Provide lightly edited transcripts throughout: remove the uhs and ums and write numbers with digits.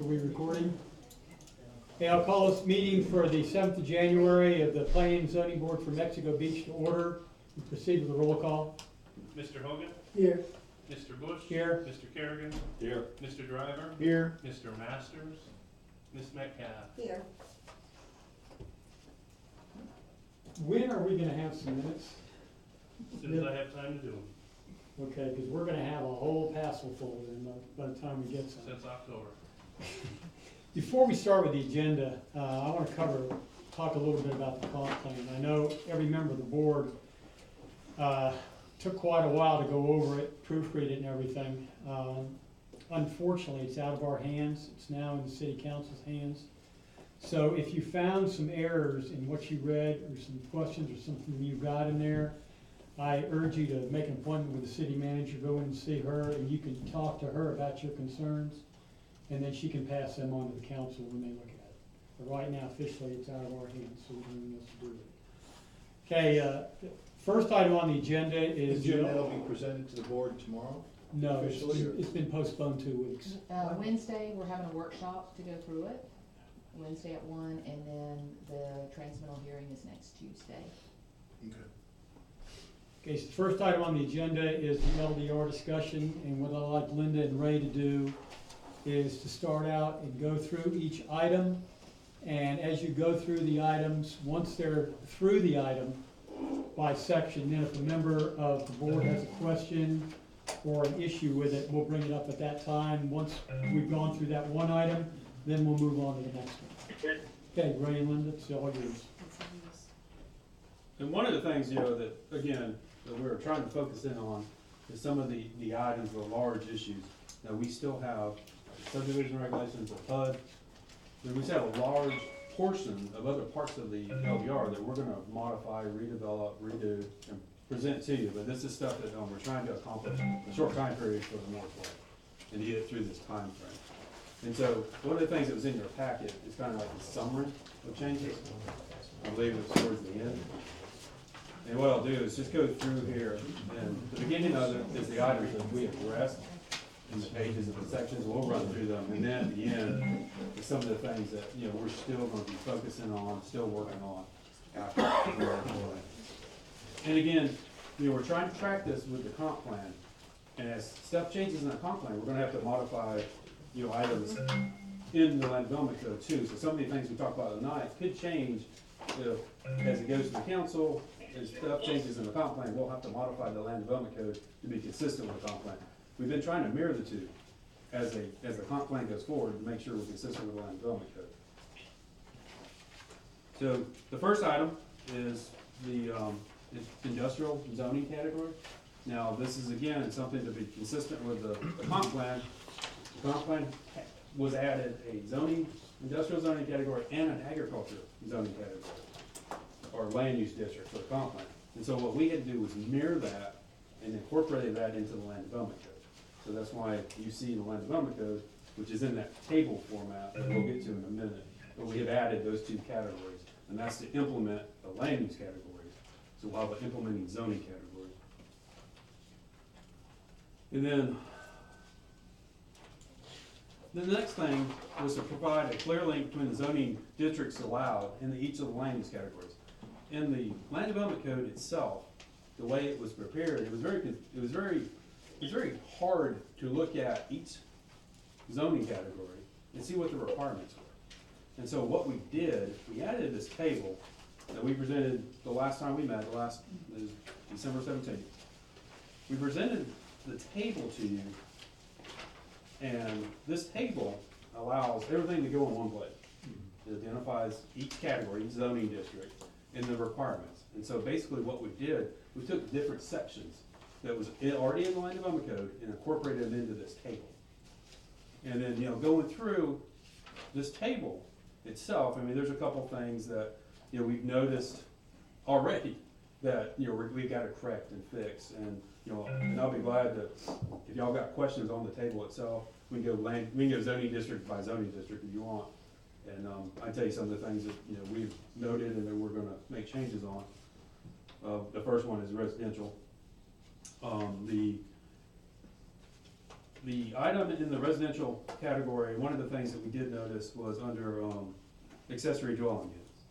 we recording? Okay, I'll call this meeting for the 7th of January of the Planning and Zoning Board for Mexico Beach to order. We proceed with the roll call. Mr. Hogan? Here. Mr. Bush? Here. Mr. Kerrigan? Here. Mr. Driver? Here. Mr. Masters? Ms. Metcalf? Here. When are we gonna have some minutes? As soon as I have time to do them, Okay, because we're gonna have a whole passel full of them by the time we get some. since October. Before we start with the agenda, I want to talk a little bit about the comp plan. I know every member of the board took quite a while to go over it, proofread it and everything. Unfortunately, it's out of our hands. It's now in the city council's hands. So if you found some errors in what you read or some questions or something you got in there, I urge you to make an appointment with the city manager, go in and see her, and you can talk to her about your concerns, and then she can pass them on to the council when they look at it. But right now, officially, it's out of our hands, so we don't know what to do with it. Okay, first item on the agenda is... Jim, that'll be presented to the board tomorrow? No, Officially, or- it's been postponed 2 weeks. Wednesday, we're having a workshop to go through it, Wednesday at 1, and then the transmittal hearing is next Tuesday. Okay. Okay, so the first item on the agenda is the LDR discussion, and what I'd like Linda and Ray to do is to start out and go through each item, and as you go through the items, once they're through the item by section, then if a member of the board has a question or an issue with it, we'll bring it up at that time. Once we've gone through that one item, then we'll move on to the next one. Okay, Ray and Linda, it's all yours. And one of the things, that, again, that we're trying to focus in on is some of the items, the large issues. Now, we still have subdivision regulations, the PUD, and we still have a large portion of other parts of the LDR that we're gonna modify, redevelop, redo, and present to you. But this is stuff that we're trying to accomplish in a short time period for the moratorium and to get through this time frame. And so, one of the things that was in your packet is kind of like the summary of changes. I believe it was towards the end. And what I'll do is just go through here, and the beginning of it is the items that we addressed in the pages of the sections. We'll run through them, and then at the end is some of the things that we're still going to be focusing on, still working on after the moratorium. And again, we're trying to track this with the comp plan, and as stuff changes in the comp plan, we're going to have to modify items in the land development code too. So some of the things we talked about tonight could change as it goes to the council. As stuff changes in the comp plan, we'll have to modify the land development code to be consistent with the comp plan. We've been trying to mirror the two as the comp plan goes forward to make sure we're consistent with the land development code. So the first item is the industrial zoning category. Now this is again something to be consistent with the comp plan. The comp plan was added a industrial zoning category and an agriculture zoning category, or land use district for the comp plan. And so what we had to do was mirror that and incorporate that into the land development code. So that's why you see the land development code, which is in that table format that we'll get to in a minute, but we have added those two categories, and that's to implement the land use categories. So we'll have an implementing zoning category. And then the next thing was to provide a clear link between the zoning districts allowed in each of the land use categories. In the land development code itself, the way it was prepared, it was very hard to look at each zoning category and see what the requirements were. And so what we did, we added this table that we presented the last time we met, it was December 17th. We presented the table to you, and this table allows everything to go in one place. It identifies each category, each zoning district, and the requirements. And so basically what we did, we took different sections that was already in the land development code and incorporated them into this table. And then, going through this table itself, I mean, there's a couple things that, we've noticed already that, we've got to correct and fix. And, and I'll be glad to, if y'all got questions on the table itself, we can go zoning district by zoning district if you want. And I tell you some of the things that we've noted and that we're going to make changes on. The first one is residential. The the item in the residential category, one of the things that we did notice was under, accessory dwelling units.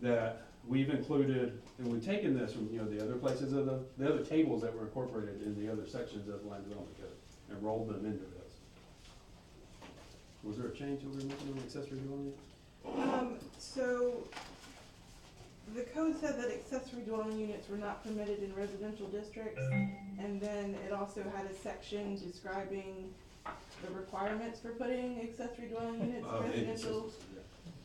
That we've included, and we've taken this from, the other places of the other tables that were incorporated in the other sections of the land development code and rolled them into this. Was there a change that we were making on accessory dwelling units? So, the code said that accessory dwelling units were not permitted in residential districts, and then it also had a section describing the requirements for putting accessory dwelling units in residential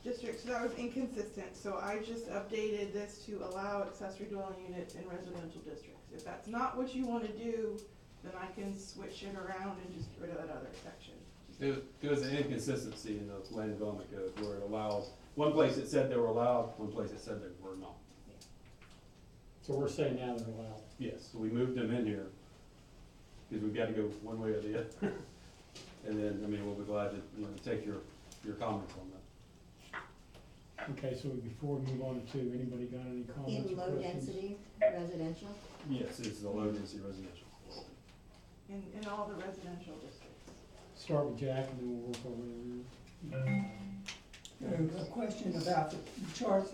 districts, so that was inconsistent, so I just updated this to allow accessory dwelling units in residential districts. If that's not what you wanna do, then I can switch it around and just get rid of that other section. There was an inconsistency in the land development code where it allowed, one place it said they were allowed, one place it said they were not. So we're saying now they're allowed. Yes, so we moved them in here, because we've got to go one way or the other. And then, we'll be glad to, take your comments on that. Okay, so before we move on to two, anybody got any comments In or low questions? density residential? Yes, it's the low density residential. In all the residential districts. Start with Jack and then we'll work our way around. A question about the charts.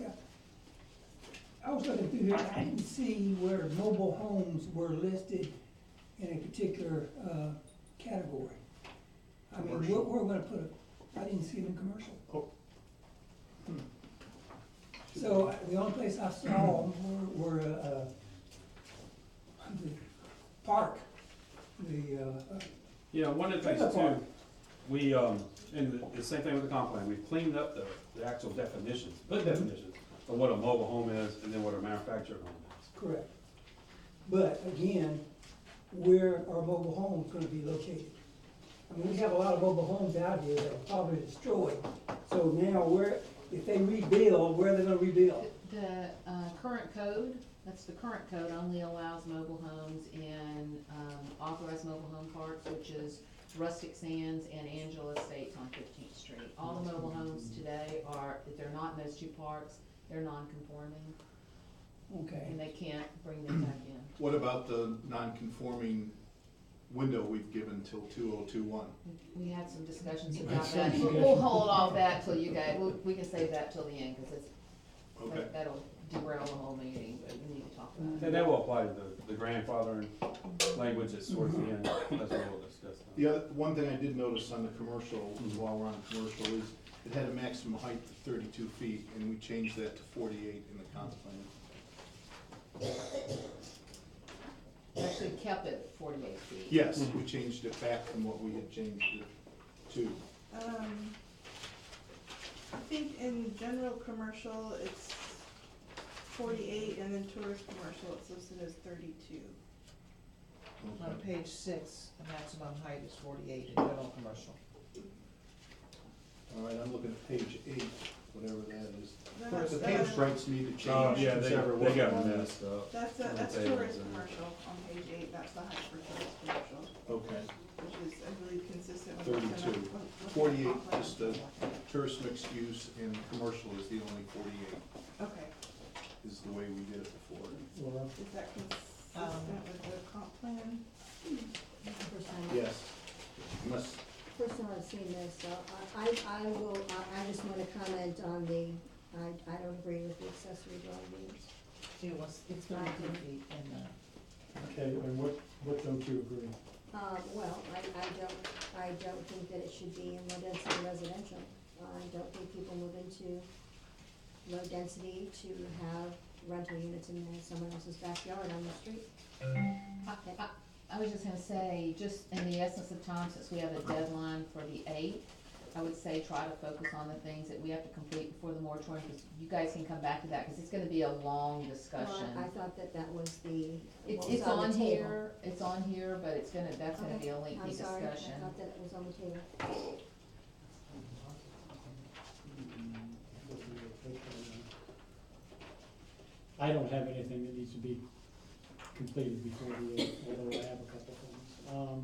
I was looking through here, I didn't see where mobile homes were listed in a particular, category. I mean, where we're gonna put it, I didn't see it in commercial. So the only place I saw were, the park, One of the things Trailer too, park. we, and the same thing with the comp plan, we've cleaned up the actual definitions, definitions of what a mobile home is and then what a manufactured home is. Correct. But again, where are mobile homes gonna be located? I mean, we have a lot of mobile homes out here that are probably destroyed. So now if they rebuild, where are they gonna rebuild? The current code, that's the current code, only allows mobile homes in authorized mobile home parks, which is Rustic Sands and Angela Estates on 15th Street. All the mobile homes today are, if they're not in those two parks, they're non-conforming, Okay. and they can't bring them back in. What about the non-conforming window we've given till 2021? We had some discussions Had about some that. We'll discussion. hold off that till you guys, we can save that till the end, cause Okay. that'll derail the whole meeting, but we need to talk about it. And that will apply to the grandfathering language that's towards the end, that's what we'll discuss. The other, one thing I did notice on the commercial, while we're on commercial, is it had a maximum height of 32 feet, and we changed that to 48 in the comp plan. Actually kept it 48 feet. Yes, we changed it back from what we had changed it to. I think in general commercial, it's 48, and then tourist commercial, it's listed as 32. Okay. On page 6, the maximum height is 48 in general commercial. All right, I'm looking at page 8, whatever that is. That's, The paint stripes need to Oh, change. yeah, since they everyone- got messed up. That's On the that's tables tourist and- commercial on page 8, that's the height for tourist commercial, Okay, which is, I believe, consistent with. what's in the- 32. what's in the 48, comp plan. just the tourist mixed use, and commercial is the only 48, Okay, is the way we did it before. Laura? is that consistent with the comp plan? First time, Yes, unless, first time I've seen this, so I just wanna comment on I don't agree with the accessory dwelling units. It's 32 feet in the, Okay, and what don't you agree? Well, I don't think that it should be in low density residential. I don't think people move into low density to have rental units in someone else's backyard on the street. I was just gonna say, just in the essence of time, since we have a deadline for the 8th, I would say try to focus on the things that we have to complete before the moratorium, because you guys can come back to that, because it's gonna be a long discussion. Well, I thought that was It's, what was it's on on the table. here, it's on here, but that's gonna be a lengthy I'm sorry, discussion. I thought that it was on the table. I don't have anything that needs to be completed before the 8th, although I have a couple things.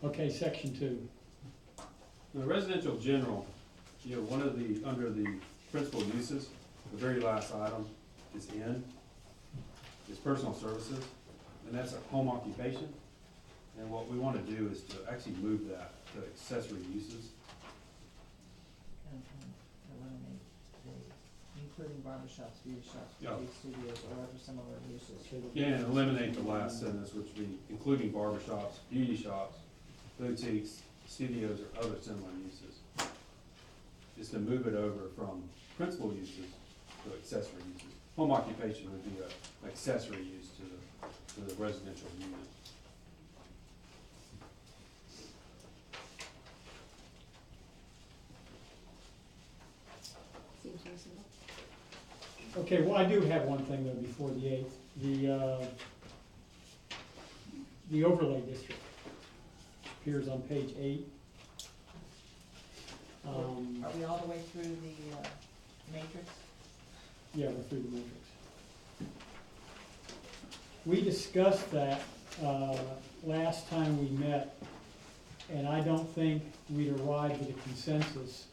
Okay, section 2. The residential general, one of the, under the principal uses, the very last item is personal services, and that's a home occupation. And what we wanna do is to actually move that to accessory uses. And eliminate the, including barbershops, beauty shops, Yeah. beauty studios, or other similar uses. Yeah, and eliminate the last sentence, which would be including barbershops, beauty shops, boutiques, studios, or other similar uses. Just to move it over from principal uses to accessory uses. Home occupation would be an accessory use to the residential unit. Seems reasonable. Okay, well, I do have one thing though before the 8th. The overlay district appears on page 8. Are we all the way through the, matrix? Yeah, we're through the matrix. We discussed that, last time we met, and I don't think we'd arrived at a consensus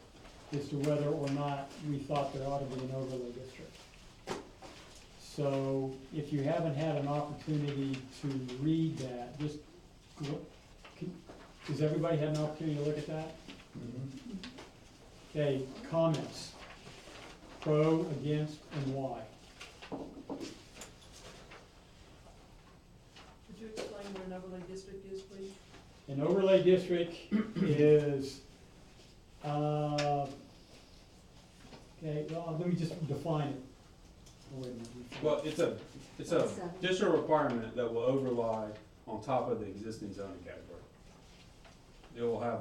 as to whether or not we thought there ought to be an overlay district. So if you haven't had an opportunity to read that, just, does everybody have an opportunity to look at that? Okay, comments, pro, against, and why? Could you explain what an overlay district is, please? An overlay district is, okay, well, let me just define it. Oh, wait a minute. Well, it's a additional requirement that will overlie on top of the existing zoning category. It will have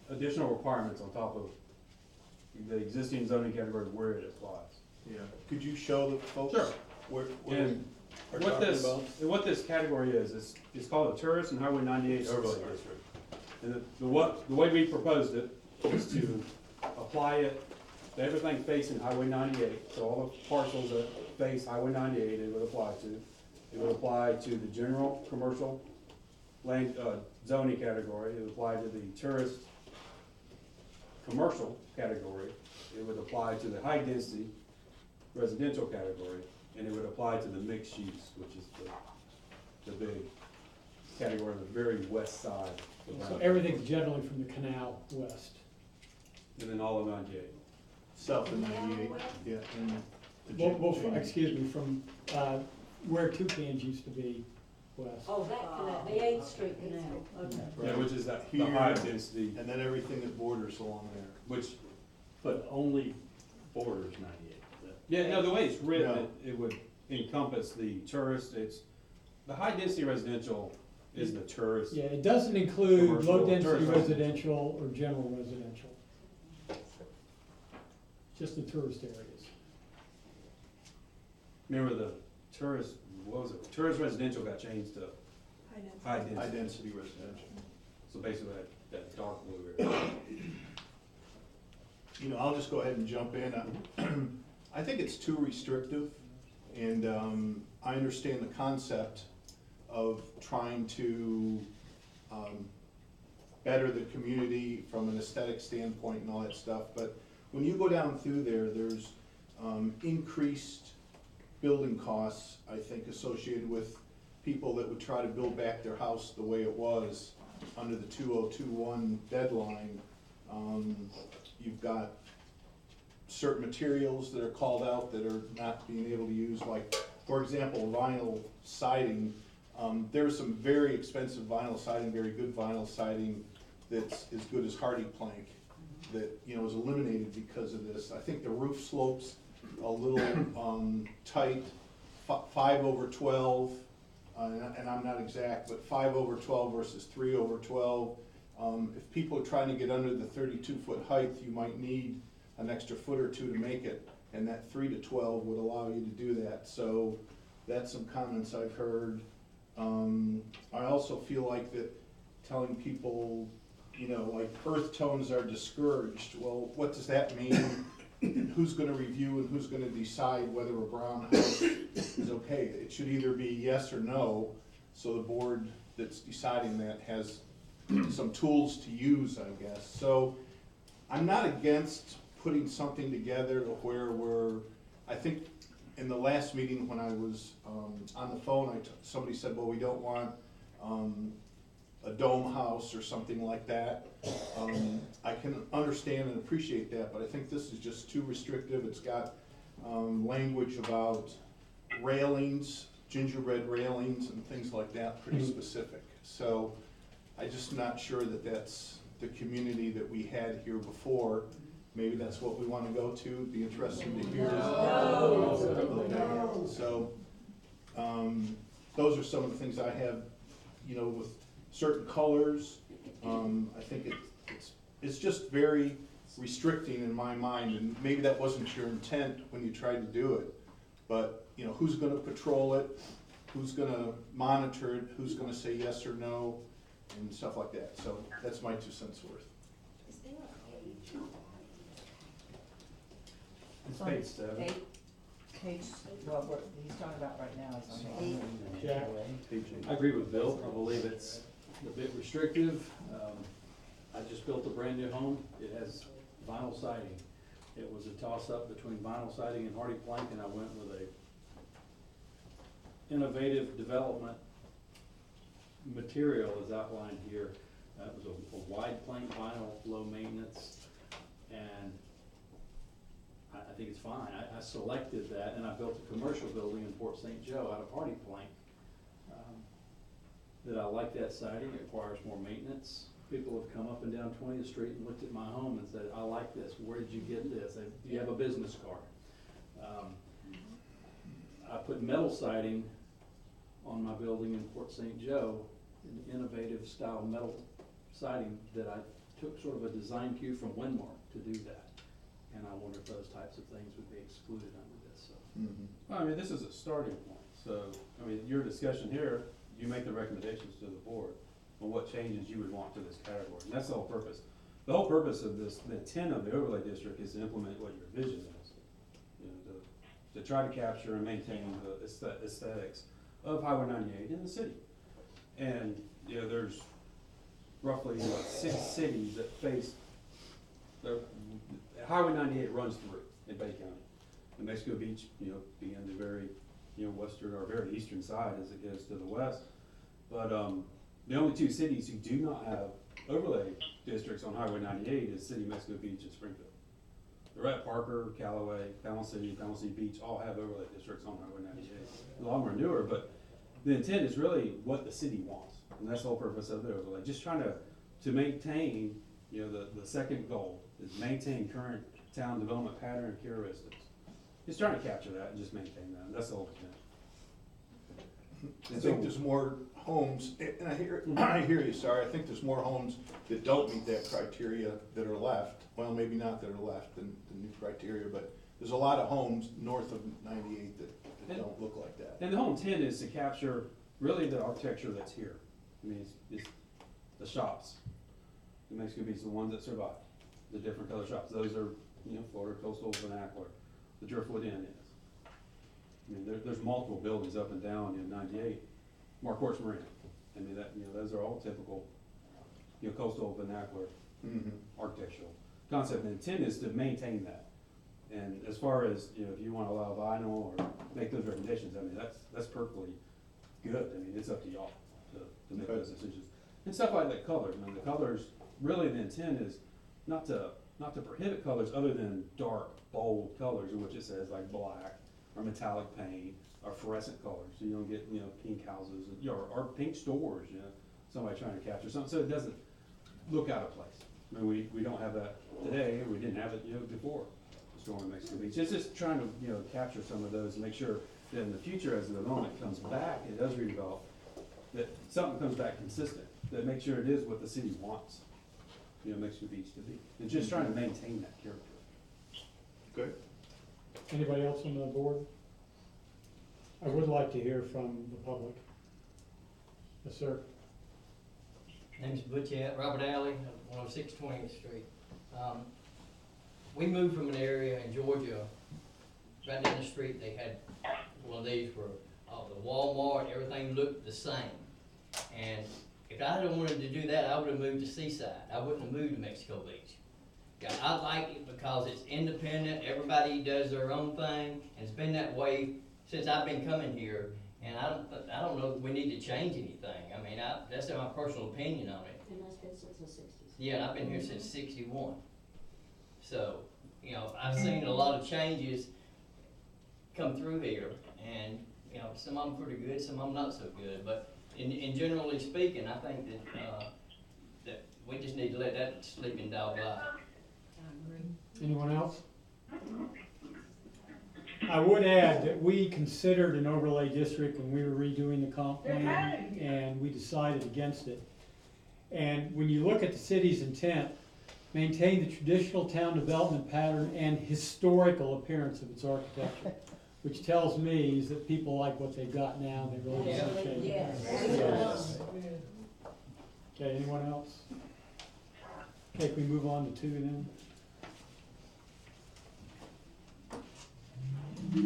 additional requirements on top of the existing zoning category where it applies. Yeah, could you show the folks? Sure. Where And we're what talking this, about? and what this category is, it's called a tourist and Highway 98 overlay district. And the way we proposed it is to apply it to everything facing Highway 98, so all the parcels that face Highway 98 it would apply to. It would apply to the general commercial land, zoning category, it would apply to the tourist commercial category, it would apply to the high density residential category, and it would apply to the mixed use, which is the big category on the very west side of So Brown. everything's generally from the canal west. And then all of 98. South of 98, yeah, and the Well, J- excuse me, from, where Toucans used to be west. Oh, that canal, the 8th Street Canal, okay. Yeah, Right. which is the Here. high density, And then everything that borders along there. which, But only borders 98. yeah, no, the way it's written, No. it would encompass the tourist, the high density residential is the tourist. Yeah, it doesn't include Commercial, low-density tourist residential or general residential. Just the tourist areas. Remember the tourist, what was it, tourist residential got changed to high High density, density residential. so basically that dark blue area. You know, I'll just go ahead and jump in. I think it's too restrictive, and I understand the concept of trying to better the community from an aesthetic standpoint and all that stuff, but when you go down through there, there's increased building costs, I think, associated with people that would try to build back their house the way it was under the 2021 deadline. You've got certain materials that are called out that are not being able to use, like, for example, vinyl siding. There's some very expensive vinyl siding, very good vinyl siding that's as good as hardy plank that, you know, is eliminated because of this. I think the roof slope's a little tight, 5/12, and I'm not exact, but 5/12 versus 3/12. If people are trying to get under the 32-foot height, you might need an extra foot or two to make it, and that 3/12 would allow you to do that. So that's some comments I've heard. I also feel like that telling people, you know, like earth tones are discouraged. Well, what does that mean? And who's gonna review and who's gonna decide whether a brown house is okay? It should either be yes or no, so the board that's deciding that has some tools to use, I guess. So I'm not against putting something together to where I think in the last meeting when I was on the phone, somebody said, well, we don't want a dome house or something like that. I can understand and appreciate that, but I think this is just too restrictive. It's got, language about railings, gingerbread railings and things like that, pretty specific. So I'm just not sure that that's the community that we had here before. Maybe that's what we wanna go to. It'd be interesting to hear. Okay. So, those are some of the things I have, you know, with certain colors. I think it's just very restricting in my mind, and maybe that wasn't your intent when you tried to do it. But, you know, who's gonna patrol it? Who's gonna monitor it? Who's gonna say yes or no? And stuff like that. So that's my 2 cents worth. Is there a page? It's page 7. Page, well, what he's talking about right now is on the. Jack? I agree with Bill, I believe it's a bit restrictive. I just built a brand new home, it has vinyl siding. It was a toss-up between vinyl siding and hardy plank, and I went with a innovative development material as outlined here. It was a wide plank vinyl, low maintenance, and I think it's fine. I selected that, and I built a commercial building in Port St. Joe out of hardy plank. That I like that siding, it requires more maintenance. People have come up and down 20th Street and looked at my home and said, I like this, where did you get this? Do you have a business card? I put metal siding on my building in Port St. Joe, an innovative style metal siding that I took sort of a design cue from Winmark to do that. And I wonder if those types of things would be excluded under this, so. Well, I mean, this is a starting point, so, I mean, your discussion here, you make the recommendations to the board on what changes you would want to this category, and that's the whole purpose. The whole purpose of this, the intent of the overlay district is to implement what your vision is. You know, to try to capture and maintain the aesthetics of Highway 98 in the city. And, you know, there's roughly 6 cities that face, Highway 98 runs through in Bay County. And Mexico Beach, you know, being the very, you know, western or very eastern side as it goes to the west. But the only 2 cities who do not have overlay districts on Highway 98 is City, Mexico Beach, and Springfield. The Red Parker, Callaway, Panama City Beach all have overlay districts on Highway 98. A lot more newer, but the intent is really what the city wants, and that's the whole purpose of the overlay. Just trying to maintain, you know, the second goal is maintain current town development pattern and characteristics. Just trying to capture that and just maintain that. That's the whole intent. I think there's more homes, and I hear you, sorry, I think there's more homes that don't meet that criteria that are left. Well, maybe not that are left than the new criteria, but there's a lot of homes north of 98 that don't look like that. And the whole intent is to capture really the architecture that's here. I mean, it's the shops. The Mexico Beach, the ones that survive, the different color shops. Those are, you know, Florida Coastal Vernacular. The Driftwood Inn is. I mean, there's multiple buildings up and down in 98. Marquardt Marina. I mean, that, you know, those are all typical, you know, coastal vernacular architectural concept. And the intent is to maintain that. And as far as, you know, if you want to allow vinyl or make those recommendations, I mean, that's perfectly good. I mean, it's up to y'all to make those decisions. And stuff like that color. I mean, the colors, really the intent is not to prohibit colors other than dark, bold colors, in which it says like black or metallic paint or fluorescent colors. So you don't get, you know, pink houses, you know, or pink stores, you know, somebody trying to capture something. So it doesn't look out of place. I mean, we don't have that today, we didn't have it, you know, before the storm in Mexico Beach. It's just trying to, you know, capture some of those and make sure that in the future, as the development comes back, it does redevelop, that something comes back consistent, that makes sure it is what the city wants, you know, Mexico Beach to be. And just trying to maintain that character. Good. Anybody else on the board? I would like to hear from the public. Yes, sir. Name's Butch Robert Alley, 106 20th Street. We moved from an area in Georgia, right down the street, they had one of these where the Walmart, everything looked the same. And if I had wanted to do that, I would have moved to Seaside. I wouldn't have moved to Mexico Beach. Yeah, I like it because it's independent, everybody does their own thing, and it's been that way since I've been coming here. And I don't know if we need to change anything. I mean, that's my personal opinion on it. And that's been since the sixties. Yeah, and I've been here since '61. So, you know, I've seen a lot of changes come through here, and, you know, some of them pretty good, some of them not so good, but in generally speaking, I think that we just need to let that sleeping dog lie. Anyone else? I would add that we considered an overlay district when we were redoing the comp plan, and we decided against it. And when you look at the city's intent, maintain the traditional town development pattern and historical appearance of its architecture, which tells me is that people like what they've got now, they really don't want to change it. Yes. Okay, anyone else? Okay, can we move on to 2 then? Does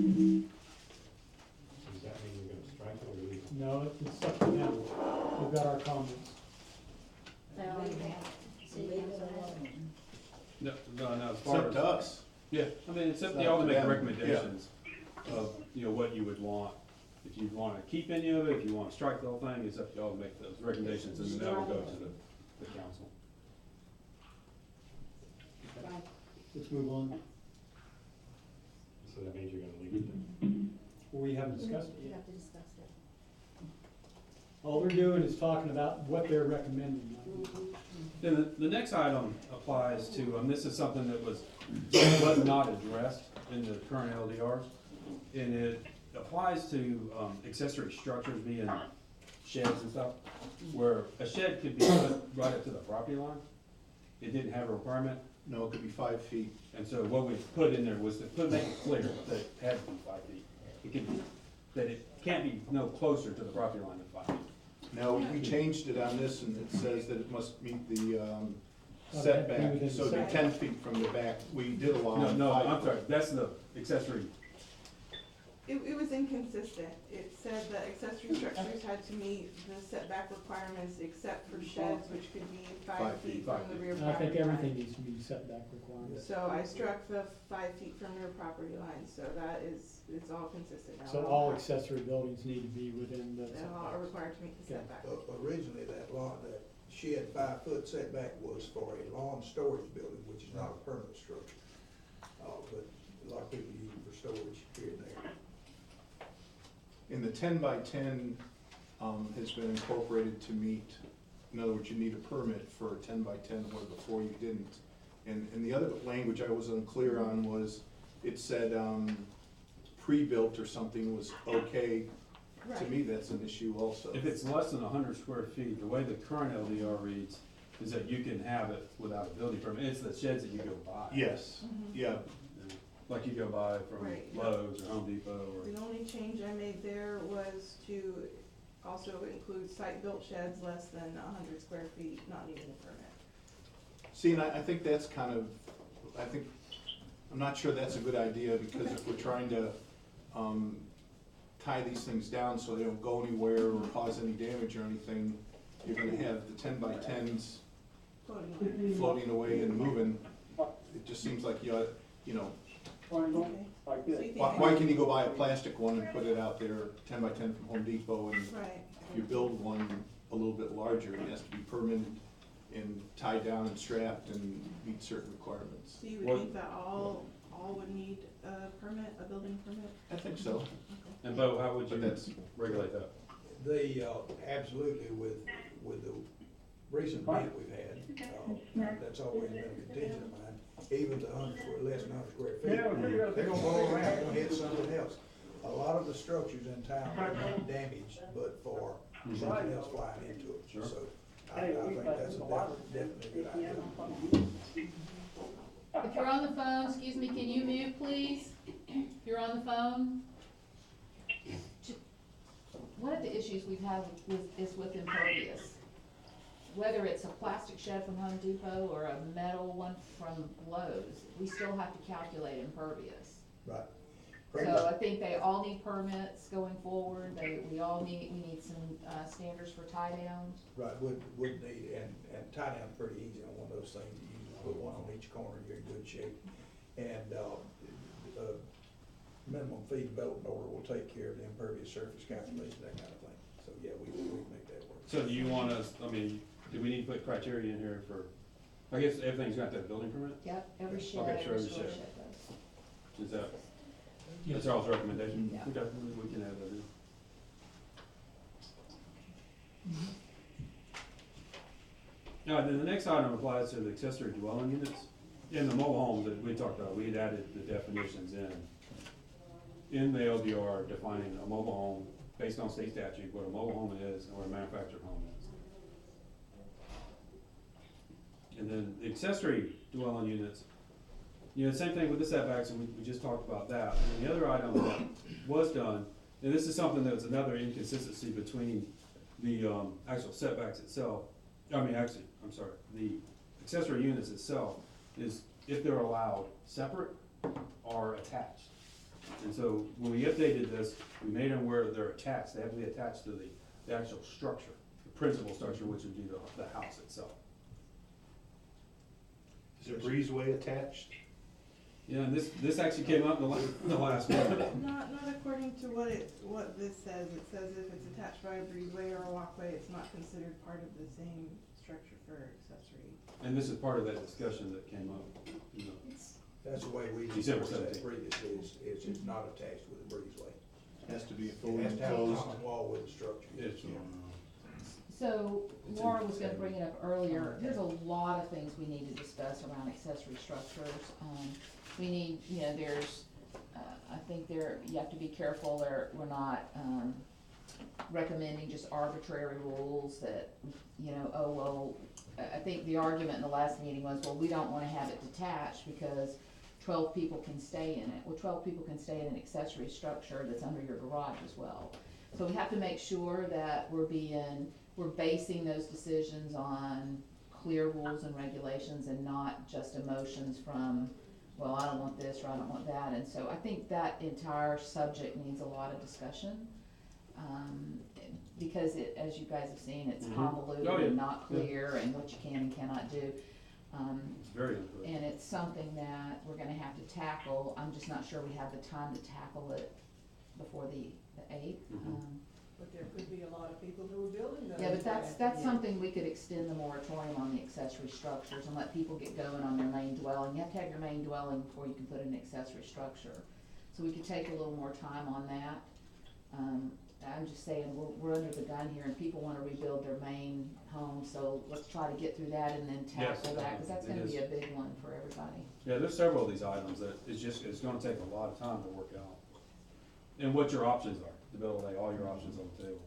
that mean you're gonna strike it or leave it? No, it's up to them. We've got our comments. No, as It's far up as, to us. yeah, I mean, it's up to It's y'all up to to make them, recommendations of, you know, what you would want. If you wanna keep any of it, if you wanna strike the whole thing, it's up to y'all to make those recommendations, and then that will go to the council. Let's move on. So that means you're gonna leave it there. We haven't discussed it We yet. have to discuss that. All they're doing is talking about what they're recommending. Then the next item applies to, this is something that was not addressed in the current LDRs, and it applies to accessory structures being sheds and stuff, where a shed could be put right up to the property line. It didn't have a requirement, No, it could be 5 feet. and so what we put in there was to make it clear that it had to be 5 feet. It could be, that it can't be no closer to the property line than 5 feet. Now, we changed it on this, and it says that it must meet the Okay, setback, within so it'd be setback. 10 feet from the back. We did allow. No, 5 I'm foot. sorry, that's the accessory. It was inconsistent. It said that accessory structures had to meet the setback requirements except for sheds, which could be 5 5 feet feet. from 5 the feet. rear And I property think everything line. needs to be setback requirements. So I struck the 5 feet from rear property line, so that is, it's all consistent now. So all accessory buildings need to be within the They all are setbacks. required to meet the Okay. setback. Originally, that shed 5-foot setback was for a lawn storage building, which is not a permanent structure. But a lot of people use it for storage here and there. And the 10 by 10 has been incorporated to meet, in other words, you need a permit for a 10 by 10 where before you didn't. And the other language I was unclear on was, it said pre-built or something was okay. To Right. me, that's an issue also. If it's less than 100 square feet, the way the current LDR reads is that you can have it without a building permit. It's the sheds that you go buy. Yes, yeah, Like you go buy from Right. Lowe's or Home Depot or. The only change I made there was to also include site-built sheds less than 100 square feet, not needing a permit. see, and I think that's kind of, I'm not sure that's a good idea, because if we're trying to tie these things down so they don't go anywhere or cause any damage or anything, you're gonna have the 10 by 10s Floating on. floating away and moving. It just seems like you know, Okay. So you think- why can you go buy a plastic one and put it out there, 10 by 10 from Home Depot, and Right. if you build one a little bit larger, it has to be permitted and tied down and strapped and meet certain requirements. So you would What- think that all would need a permit, a building permit? I think so. And Bo, how would But you that's- regulate that? Absolutely, with the recent bid we've had, that's always been a contingent of mine, even the less than 100 square feet. They're gonna go around, they're gonna hit something else. A lot of the structures in town are not damaged, but for something else flying into it. Sure. So I think that's definitely a good idea. If you're on the phone, excuse me, can you mute, please? If you're on the phone. One of the issues we've had is with impervious. Whether it's a plastic shed from Home Depot or a metal one from Lowe's, we still have to calculate impervious. Right. So I think they all need permits going forward, we need some, standards for tie downs. Right, would need, and tie down's pretty easy on one of those things, you usually put one on each corner, you're in good shape. And, minimum fee development order will take care of the impervious surface calculation, that kind of thing. So, yeah, we can make that work. So do you want us, I mean, do we need to put criteria in here for, I guess everything's got that building permit? Yep, every shed, Okay, sure, every every storage shed. shed does. Is that, Yes. that's Charles' recommendation? Yeah. Okay, we can have that in. Now, then the next item applies to the accessory dwelling units. In the mobile homes that we talked about, we had added the definitions in the LDR defining a mobile home based on state statute, what a mobile home is and what a manufactured home is. And then the accessory dwelling units, same thing with the setbacks, and we just talked about that. And the other item that was done, and this is something that's another inconsistency between the, actual setbacks itself, the accessory units itself, is if they're allowed separate or attached. And so when we updated this, we made them where they're attached, they have to be attached to the actual structure, the principal structure, which would be the house itself. Is a breezeway attached? Yeah, and this actually came up in the last one. Not according to what this says. It says if it's attached by a breezeway or a walkway, it's not considered part of the same structure for accessory. And this is part of that discussion that came up, That's the way we December enforce that 17th. previously, is it's not attached with a breezeway. Has to be It fully has to have a enclosed. common wall with the structure. It's, So It's Laura in- was gonna bring it up earlier, there's a lot of things we need to discuss around accessory structures. We need, there's, I think you have to be careful we're not, recommending just arbitrary rules that, I think the argument in the last meeting was, well, we don't wanna have it detached because 12 people can stay in it. Well, 12 people can stay in an accessory structure that's under your garage as well. So we have to make sure that we're basing those decisions on clear rules and regulations and not just emotions from, well, I don't want this or I don't want that. And so I think that entire subject needs a lot of discussion. Because as you guys have seen, it's Mhm. convoluted Oh, yeah. and not clear and what you can and cannot do. it's very unclear. And it's something that we're gonna have to tackle. I'm just not sure we have the time to tackle it before the 8th. Mhm. But there could be a lot of people who are building those. Yeah, but that's something we could extend the moratorium on the accessory structures and let people get going on their main dwelling. You have to have your main dwelling before you can put an accessory structure. So we could take a little more time on that. I'm just saying, we're under the gun here and people wanna rebuild their main home, so let's try to get through that and then tackle that, cause that's it gonna be is. a big one for everybody. Yeah, there's several of these items that it's gonna take a lot of time to work out. And what your options are, to be able to lay all your options on the table.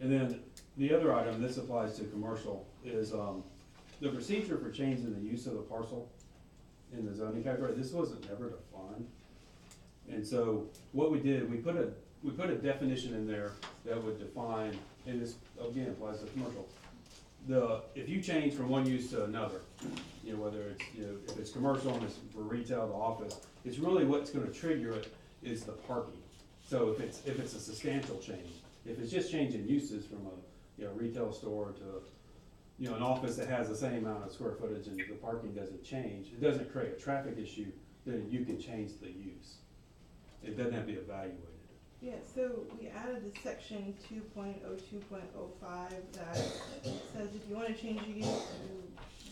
And then the other item, this applies to commercial, is, the procedure for changing the use of the parcel in the zoning category, this wasn't ever defined. And so what we did, we put a definition in there that would define, and this again applies to commercial. If you change from one use to another, whether it's, if it's commercial and it's for retail to office, it's really what's gonna trigger it is the parking. So if it's a substantial change, if it's just changing uses from a, retail store to, an office that has the same amount of square footage and the parking doesn't change, it doesn't create a traffic issue, then you can change the use. It doesn't have to be evaluated. Yeah, so we added a section 2.02.05 that says if you wanna change your use,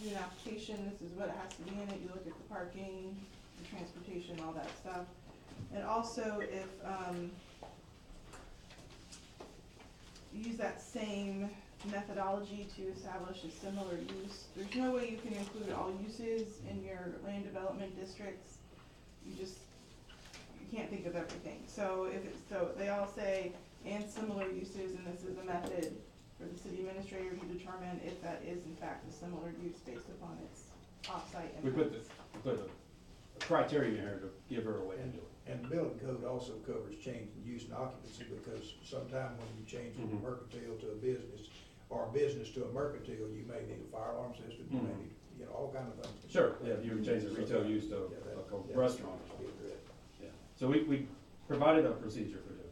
you do an application, this is what has to be in it, you look at the parking, the transportation, all that stuff. And also if, you use that same methodology to establish a similar use, there's no way you can include all uses in your land development districts. You can't think of everything. So they all say, and similar uses, and this is a method for the city administrator to determine if that is in fact a similar use based upon its off-site We impacts. put a criteria in here to give her a way to do it. And the building code also covers change in use and occupancy, because sometime when you change from Mhm. mercantile to a business, or a business to a mercantile, you may need a fire alarm system, you may Mhm. need, all kind of things. Sure, yeah, if you would change the retail use to like a restaurant or something. Yeah, so we provided a procedure for doing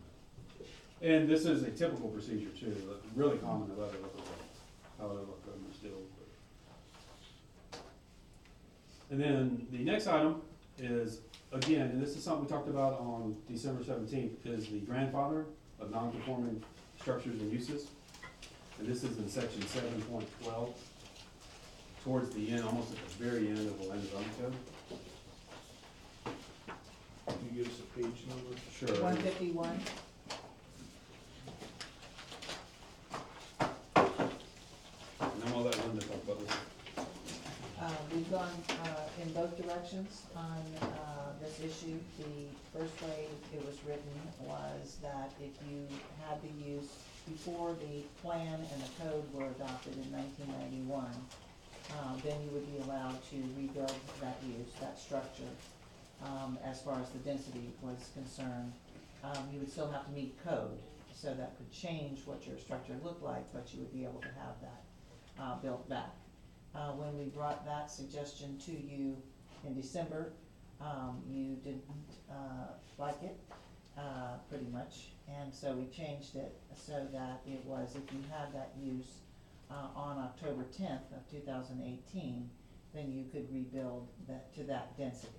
that. And this is a typical procedure too, really common in other local governments, how other local governments deal with it. And then the next item is, again, and this is something we talked about on December 17th, is the grandfather of non-conforming structures and uses. And this is in section 7.12, towards the end, almost at the very end of the land development code. Can you give us a page number? Sure. 151. And I'm gonna let Linda talk about this. We've gone in both directions on this issue. The first way it was written was that if you had the use before the plan and the code were adopted in 1991, then you would be allowed to rebuild that use, that structure, as far as the density was concerned. You would still have to meet code, so that could change what your structure looked like, but you would be able to have that built back. When we brought that suggestion to you in December, you didn't like it, pretty much, and so we changed it so that it was, if you had that use on October 10th of 2018, then you could rebuild that to that density.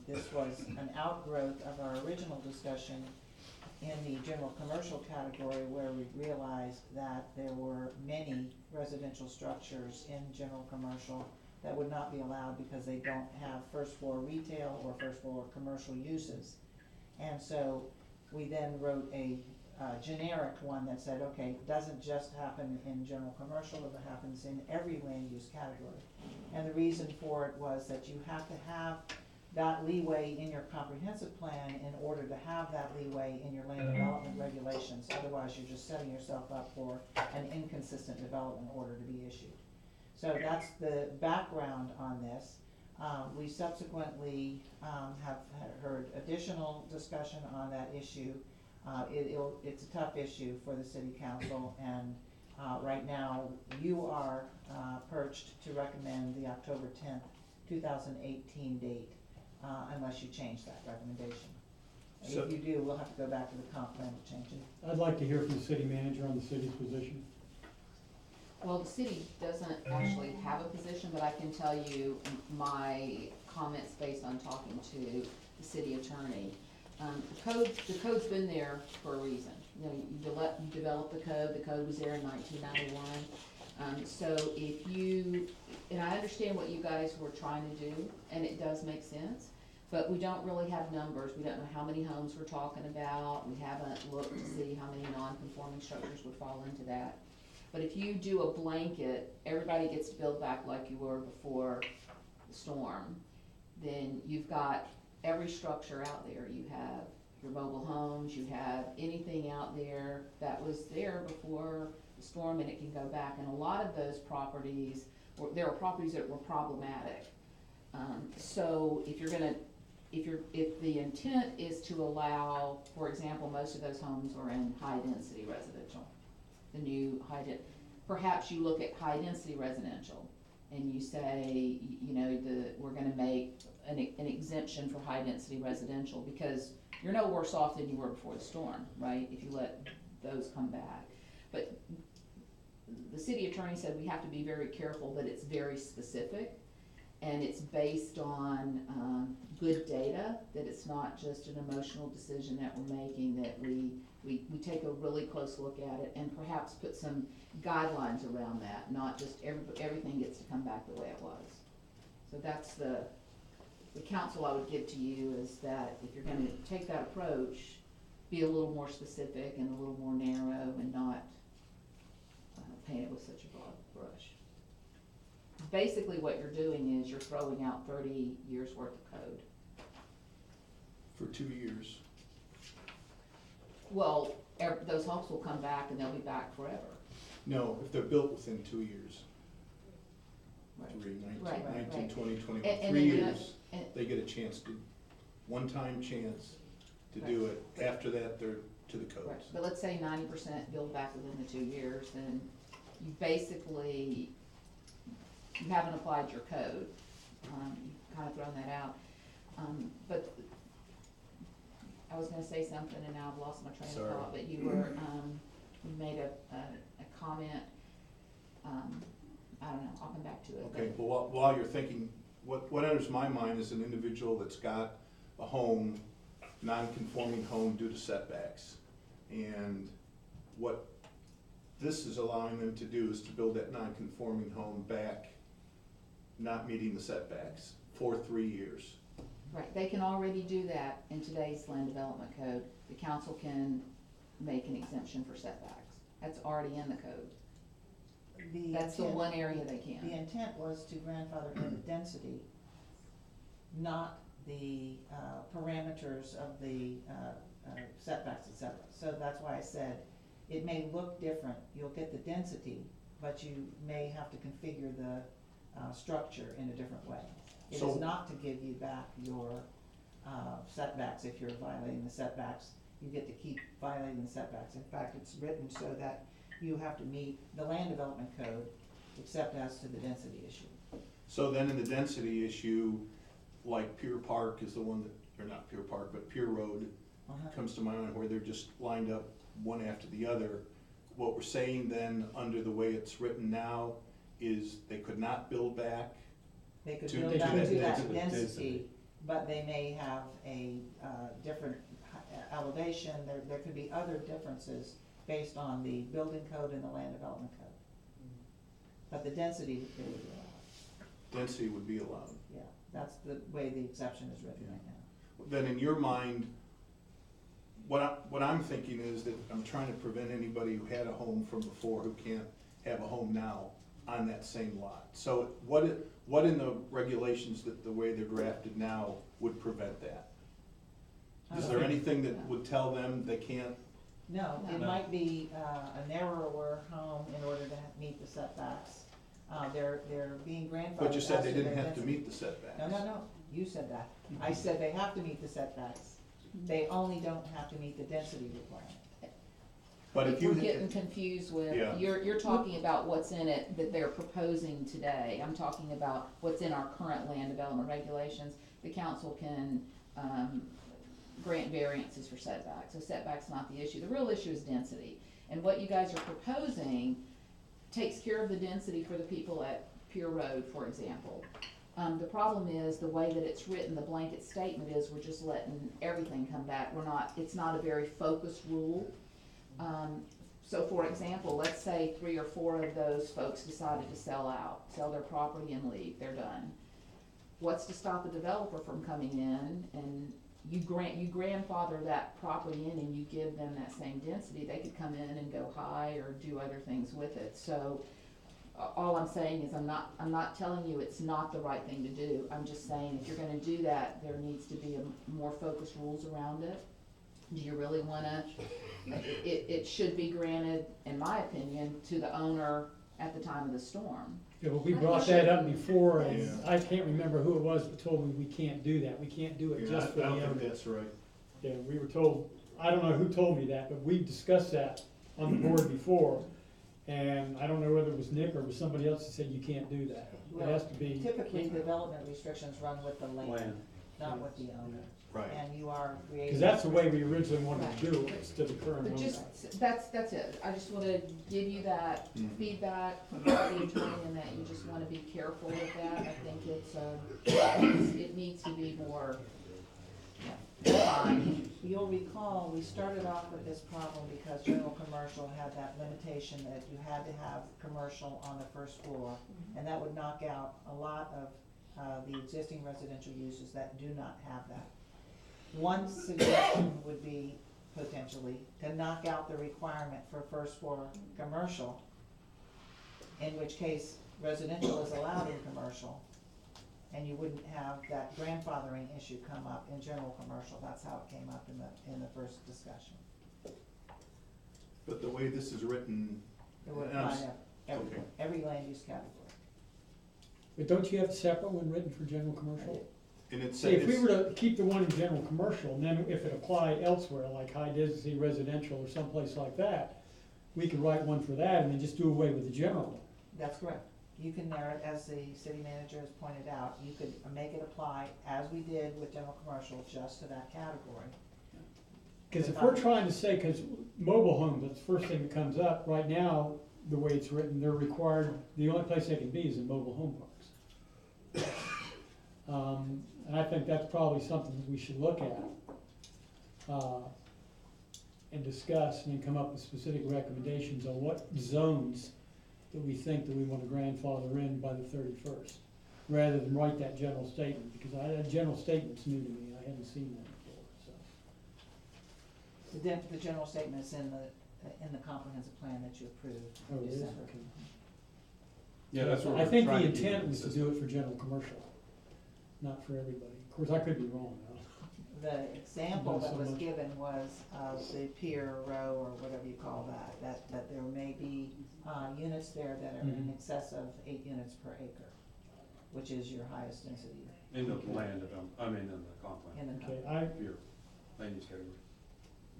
This was an outgrowth of our original discussion in the general commercial category, where we realized that there were many residential structures in general commercial that would not be allowed because they don't have first floor retail or first floor commercial uses. And so we then wrote a generic one that said, okay, it doesn't just happen in general commercial, it happens in every land use category. And the reason for it was that you have to have that leeway in your comprehensive plan in order to have that leeway in your land development regulations. Otherwise, you're just setting yourself up for an inconsistent development order to be issued. So that's the background on this. We subsequently have heard additional discussion on that issue. It's a tough issue for the city council, and right now you are perched to recommend the October 10th, 2018 date. Unless you change that recommendation. So- If you do, we'll have to go back to the comp plan to change it. I'd like to hear from the city manager on the city's position. Well, the city doesn't actually have a position, but I can tell you my comments based on talking to the city attorney. The code's been there for a reason. You know, you developed the code was there in 1991. So if you, and I understand what you guys were trying to do, and it does make sense, but we don't really have numbers. We don't know how many homes we're talking about. We haven't looked to see how many non-conforming structures would fall into that. But if you do a blanket, everybody gets to build back like you were before the storm, then you've got every structure out there. You have your mobile homes, you have anything out there that was there before the storm, and it can go back. And a lot of those properties, there are properties that were problematic. So if the intent is to allow, for example, most of those homes are in high density residential. The new perhaps you look at high density residential and you say, you know, we're gonna make an exemption for high density residential, because you're no worse off than you were before the storm, right? If you let those come back. But the city attorney said we have to be very careful that it's very specific and it's based on good data, that it's not just an emotional decision that we're making, that we take a really close look at it and perhaps put some guidelines around that, not just everything gets to come back the way it was. So that's the counsel I would give to you, is that if you're gonna take that approach, be a little more specific and a little more narrow, and not paint it with such a broad brush. Basically what you're doing is you're throwing out 30 years worth of code. For 2 years. Well, those homes will come back and they'll be back forever. No, if they're built within 2 years. Right. 19, 20, 21, And 3 then years, they get a chance to, one-time chance to do it. After that, they're to the codes. Right. But let's say 90% build back within the 2 years, then you basically, you haven't applied your code. You've kind of thrown that out. But I was gonna say something and now I've lost my train of thought, but you were, you made a comment, I don't know, I'll come back to it. Okay, well, while you're thinking, what enters my mind is an individual that's got a home, non-conforming home due to setbacks. And what this is allowing them to do is to build that non-conforming home back, not meeting the setbacks for 3 years. Right, they can already do that in today's land development code. The council can make an exemption for setbacks. That's already in the code. That's the one area they The can. intent was to grandfather in the density, not the parameters of the setbacks, et cetera. So that's why I said, it may look different, you'll get the density, but you may have to configure the structure in a different way. It So- is not to give you back your setbacks if you're violating the setbacks. You get to keep violating the setbacks. In fact, it's written so that you have to meet the land development code, except as to the density issue. So then in the density issue, like Pier Park is the one that, or not Pier Park, but Pier Road comes to my mind, where they're just lined up one after the other. What we're saying then, under the way it's written now, is they could not build back. They could To- build to back that to that density. density, but they may have a different elevation, there could be other differences based on the building code and the land development code. But the density, they would be allowed, Density would be allowed. yeah, that's the way the exception is written right now. Then in your mind, what I'm thinking is that I'm trying to prevent anybody who had a home from before who can't have a home now on that same lot. So what in the regulations, that the way they're drafted now, would prevent that? Is there anything that would tell them they can't? No, it No. might be a narrower home in order to meet the setbacks. They're being grandfathered. But you said they as to didn't their have to density. meet the setbacks. No, you said that. I said they have to meet the setbacks. They only don't have to meet the density requirement. But if you. We're getting confused with, Yeah. you're talking about what's in it that they're proposing today. I'm talking about what's in our current land development regulations. The council can, grant variances for setbacks, so setback's not the issue. The real issue is density. And what you guys are proposing takes care of the density for the people at Pier Road, for example. The problem is, the way that it's written, the blanket statement is, we're just letting everything come back. It's not a very focused rule. So for example, let's say 3 or 4 of those folks decided to sell their property and leave, they're done. What's to stop a developer from coming in and you grandfather that property in and you give them that same density? They could come in and go high or do other things with it. So all I'm saying is, I'm not telling you it's not the right thing to do. I'm just saying, if you're gonna do that, there needs to be more focused rules around it. Do you really wanna, it should be granted, in my opinion, to the owner at the time of the storm. Yeah, but we brought that up before, and Yeah. I can't remember who it was that told me we can't do that. We can't do it Yeah, just for the I don't owner. think that's right. Yeah, we were told, I don't know who told me that, but we discussed that on the board before. And I don't know whether it was Nick or it was somebody else that said you can't do that. It has to be. Typically, development restrictions run with the land, not with the owner. Right. And you are creating. Because that's the way we originally wanted to do it, instead of current But owner. just, that's it. I just wanna give you that Mhm. feedback from the attorney, and that you just wanna be careful with that. I think it needs to be more defined. You'll recall, we started off with this problem because general commercial had that limitation that you had to have commercial on the first floor. And that would knock out a lot of the existing residential uses that do not have that. One suggestion would be potentially to knock out the requirement for first floor commercial, in which case residential is allowed in commercial, and you wouldn't have that grandfathering issue come up in general commercial. That's how it came up in the first discussion. But the way this is written, It would And I'm apply to okay. every land use category. But don't you have a separate one written for general commercial? and it's. See, if we were to keep the one in general commercial, and then if it applied elsewhere, like high density residential or someplace like that, we could write one for that and then just do away with the general one. That's correct. You can narrow it, as the city manager has pointed out, you could make it apply, as we did with general commercial, just to that category. Because if we're trying to say, because mobile homes, that's the first thing that comes up, right now, the way it's written, they're required, the only place they can be is in mobile home parks. And I think that's probably something that we should look at, and discuss, and then come up with specific recommendations on what zones that we think that we want to grandfather in by the 31st, rather than write that general statement, because that general statement's new to me, I hadn't seen that before, so. The general statement is in the comprehensive plan that you approved Oh, in it is, December. okay. Yeah, that's what I we're think the trying to keep intent was to consistent. do it for general commercial, not for everybody. Of course, I could be wrong, though. The example Not that so was much. given was of the pier row or whatever you call that there may be, units there that are in Mhm. excess of 8 units per acre, which is your highest density In the land of them, I mean, in the comp plan, in the. Okay, your land use category.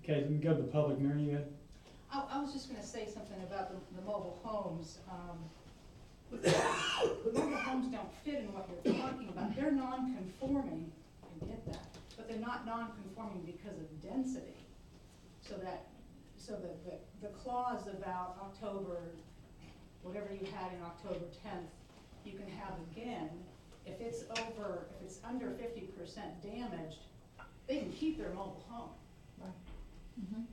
okay, then go to the public, Mary, you had? I was just gonna say something about the mobile homes. The mobile homes don't fit in what you're talking about. They're non-conforming, I get that, but they're not non-conforming because of density. So the clause about October, whatever you had in October 10th, you can have again. If it's under 50% damaged, they can keep their mobile home.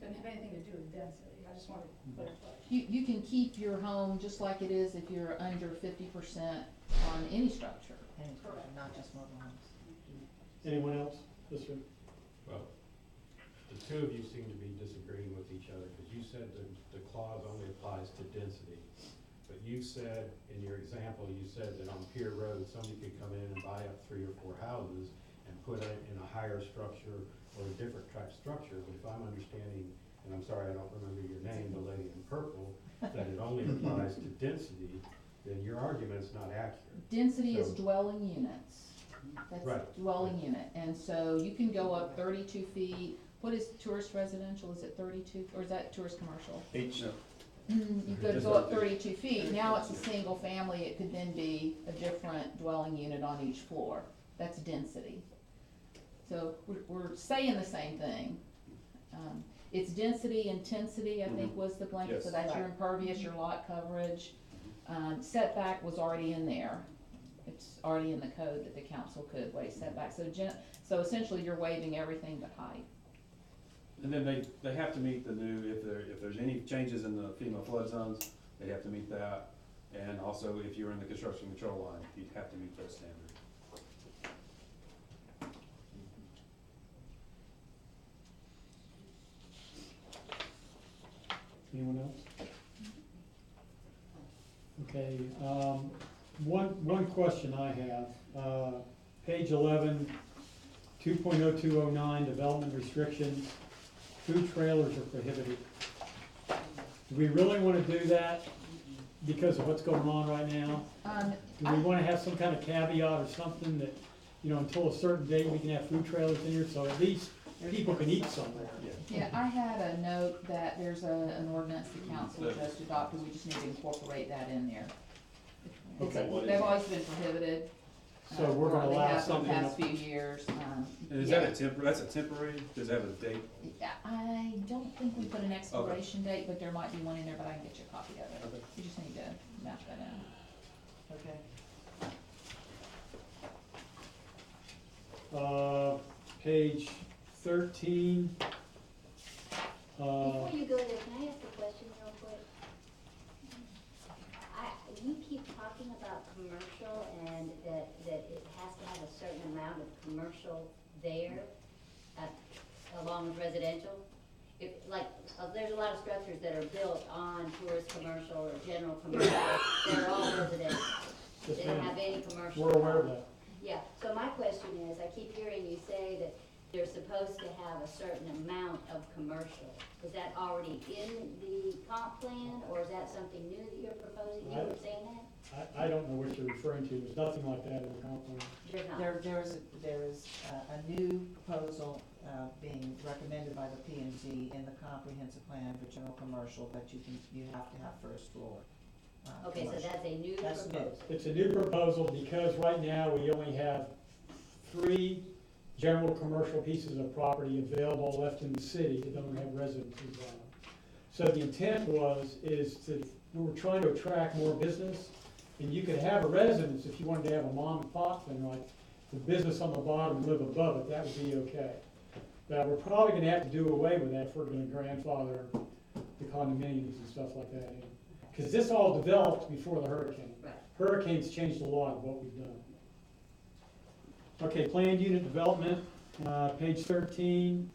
Doesn't have anything to do with density. I just wanted to clarify. You can keep your home just like it is if you're under 50% on any structure. And not just mobile homes. Anyone else? This one? Well, the two of you seem to be disagreeing with each other, because you said the clause only applies to density. But you said, in your example, you said that on Pier Road, somebody could come in and buy up 3 or 4 houses and put it in a higher structure or a different type structure. But if I'm understanding, and I'm sorry, I don't remember your name, the lady in purple, that it only applies to density, then your argument's not accurate. Density is So- dwelling units. That's Right. dwelling unit, and so you can go up 32 feet. What is tourist residential, is it 32, or is that tourist commercial? H, You could go up 32 feet, now it's a single family, it could then be a different dwelling unit on each floor. That's density. So we're saying the same thing. It's density, intensity, I think was the blanket, so Yes. that's your Right. impervious, your lot coverage. Setback was already in there. It's already in the code that the council could waive setback. So essentially you're waiving everything but height. And then they have to meet the new, if there's any changes in the FEMA flood zones, they have to meet that. And also, if you're in the construction control line, you have to meet those standards. Anyone else? Okay, one question I have, page 11, 2.0209, development restrictions, food trailers are prohibited. Do we really wanna do that because of what's going on right now? Do we wanna have some kind of caveat or something that, until a certain date, we can have food trailers in here, so at least people can eat somewhere? Yeah, I had a note that there's an ordinance the council just adopted, we just need to incorporate that in there. Okay. They've always been prohibited. So we're gonna They allow have for the something past that- few years. And is yeah. that that's a temporary, does it have a date? I don't think we put an expiration date, but there might be one in there, but I can get you a copy of it. Okay. You just need to map that out. Okay. Page 13. Before you go there, can I ask a question real quick? You keep talking about commercial and that it has to have a certain amount of commercial there, along with residential. There's a lot of structures that are built on tourist commercial or general commercial, they're all residential. Yes, They don't ma'am. have any commercial. We're aware of that. Yeah, so my question is, I keep hearing you say that they're supposed to have a certain amount of commercial. Is that already in the comp plan, or is that something new that you're proposing? You were saying that? I don't know what you're referring to, there's nothing like that in the comp plan. There's not. There is a new proposal, being recommended by the P and Z in the comprehensive plan for general commercial, but you have to have first floor. Okay, so commercial. that's a new That's new. proposal. It's a new proposal because right now we only have 3 general commercial pieces of property available left in the city that don't have residences on them. So the intent we were trying to attract more business, and you could have a residence if you wanted to have a mom and pop thing, like the business on the bottom live above it, that would be okay. But we're probably gonna have to do away with that if we're gonna grandfather the condominiums and stuff like that in. Cause this all developed before the hurricane. Right. Hurricanes changed a lot of what we've done. Okay, planned unit development, page 13.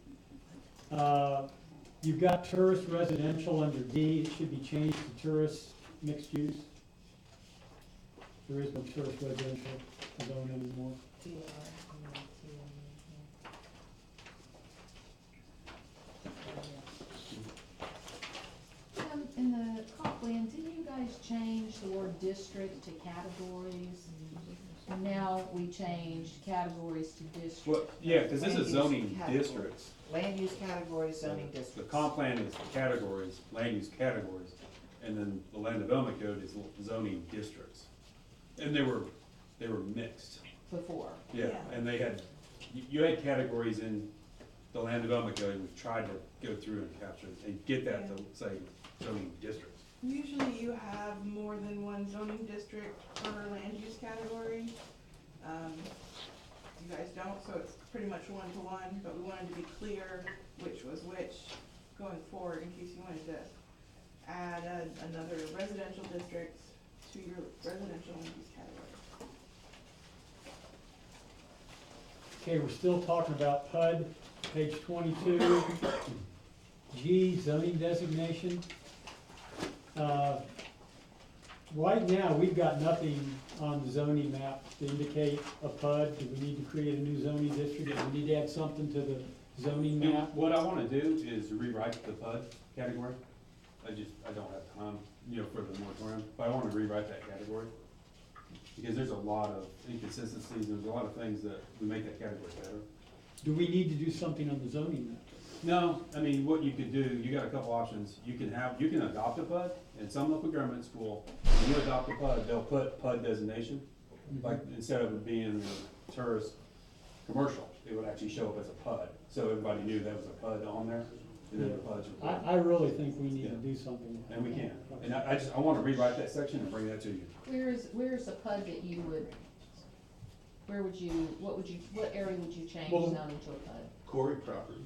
You've got tourist residential under D, it should be changed to tourist mixed use. There is no tourist residential zone anymore. In the comp plan, didn't you guys change the word district to categories? And now we changed categories to district. Well, yeah, cause this Land is use zoning categories. districts. Land use categories, zoning The districts. comp plan is categories, land use categories, and then the land development code is zoning districts. And they were mixed, Before. yeah, Yeah. and they had, you had categories in the land development code, and we tried to go through and capture and get that to say zoning districts. Usually you have more than one zoning district per land use category. You guys don't, so it's pretty much one-to-one, but we wanted to be clear which was which going forward in case you wanted to add another residential district to your residential land use category. Okay, we're still talking about PUD, page 22. G, zoning designation. Right now, we've got nothing on the zoning map to indicate a PUD. Do we need to create a new zoning district? Do we need to add something to the zoning And map? what I wanna do is rewrite the PUD category. I don't have time, for the moratorium, but I wanna rewrite that category. Because there's a lot of inconsistencies, there's a lot of things that would make that category better. Do we need to do something on the zoning map? No, I mean, what you could do, you got a couple options. You can adopt a PUD, and some local governments will, when you adopt a PUD, they'll put PUD designation. Like, instead of it being tourist commercial, it would actually show up as a PUD. So everybody knew that was a PUD on there, and then the PUDs were. I really think we need to Yeah. do something with that. And we can. And I wanna rewrite that section and bring that to you. Where's a PUD that you would, what area would you change Well- zoning to a PUD? Corey property.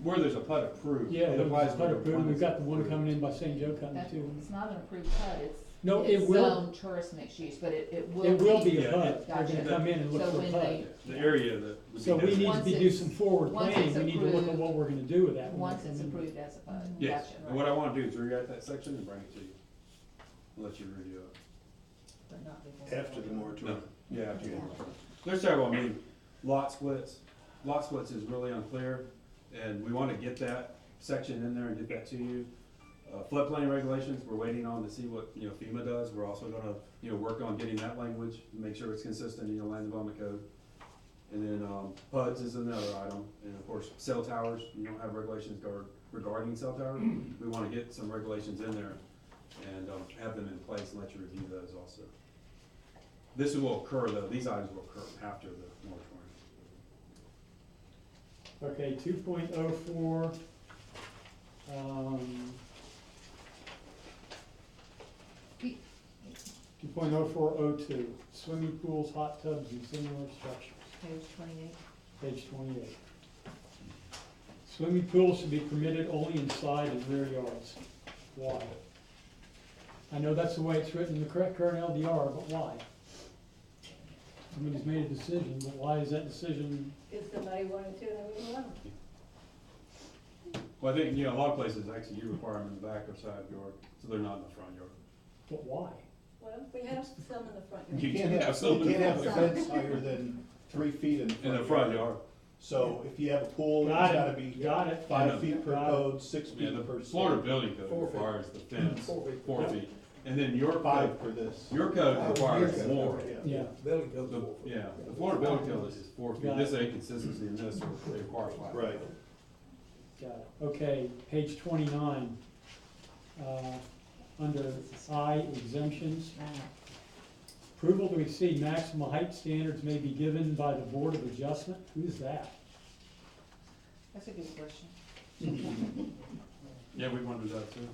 Where there's a PUD approved. Yeah, it there's applies PUD where approved. one We've is got the one approved. coming in by St. Joe Company That- too. It's not an approved PUD, No, it's it will, zoned tourist mixed use, but it will be. it will be Yeah, a PUD. it- They're gonna Gotcha. come in and look So for a when PUD. they- The area that would be. So we need to Once do it's- some forward once planning. it's We need to look at approved- what we're gonna do with that. when they Once come it's in. approved as a PUD, Yes, gotcha. and what I wanna do is rewrite that section and bring it to you. I'll let you review it. But not before. After the moratorium. Yeah, after you. There's several, I mean, lot splits is really unclear, and we wanna get that section in there and get that to you. Floodplain regulations, we're waiting on to see what, FEMA does, we're also gonna, work on getting that language, make sure it's consistent in your land development code. And then, PUDs is another item, and of course, cell towers, you don't have regulations regarding cell towers. We wanna get some regulations in there and, have them in place and let you review those also. This will occur though, these items will occur after the moratorium. Okay, 2.04. 2.0402, swimming pools, hot tubs, and similar structures, Page 28. page 28. Swimming pools should be permitted only inside and rear yards. Why? I know that's the way it's written in the current LDR, but why? Somebody's made a decision, but why is that decision? If somebody wanted to, they would allow it. Well, I think, a lot of places, actually, you require them in the back or side yard, so they're not in the front yard. But why? Well, we have some in the front yard. You can't have a fence higher than 3 feet In the front yard. So if you have a pool, it's Got it, gotta be got it. 5 feet per Got it. code, 6 Yeah, feet the per. Florida state. building code 4 feet. requires the fence 4 feet. 4 feet. And then your code, 5 for this. your code requires Yeah. more. Yeah. Building codes The- are 4 feet. Yeah, the Florida building code is 4 feet. Got This it. ain't consistency in this, so it requires 5. Right. Got it. Okay, page 29. Under I, exemptions. Approval to exceed maximum height standards may be given by the Board of Adjustment. Who's that? That's a good question. Yeah, we wanted that too.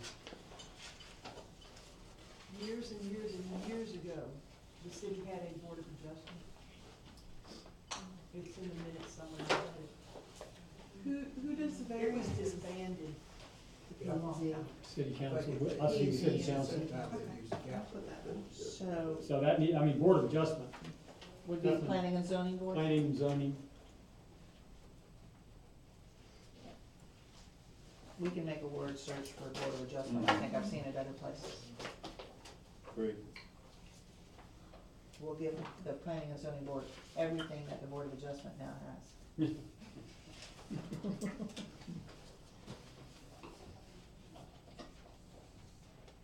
Years and years and years ago, the city had a board of adjustment. Z. city council, But us being city Easy. council. Sometimes they use the council. Put that in. So, So that need, I mean, Board of Adjustment, would be Definitely. planning and zoning board? planning and zoning, We can make a word search for board of adjustment, I think I've seen it other places. Great. We'll give the planning and zoning board everything that the board of adjustment now has.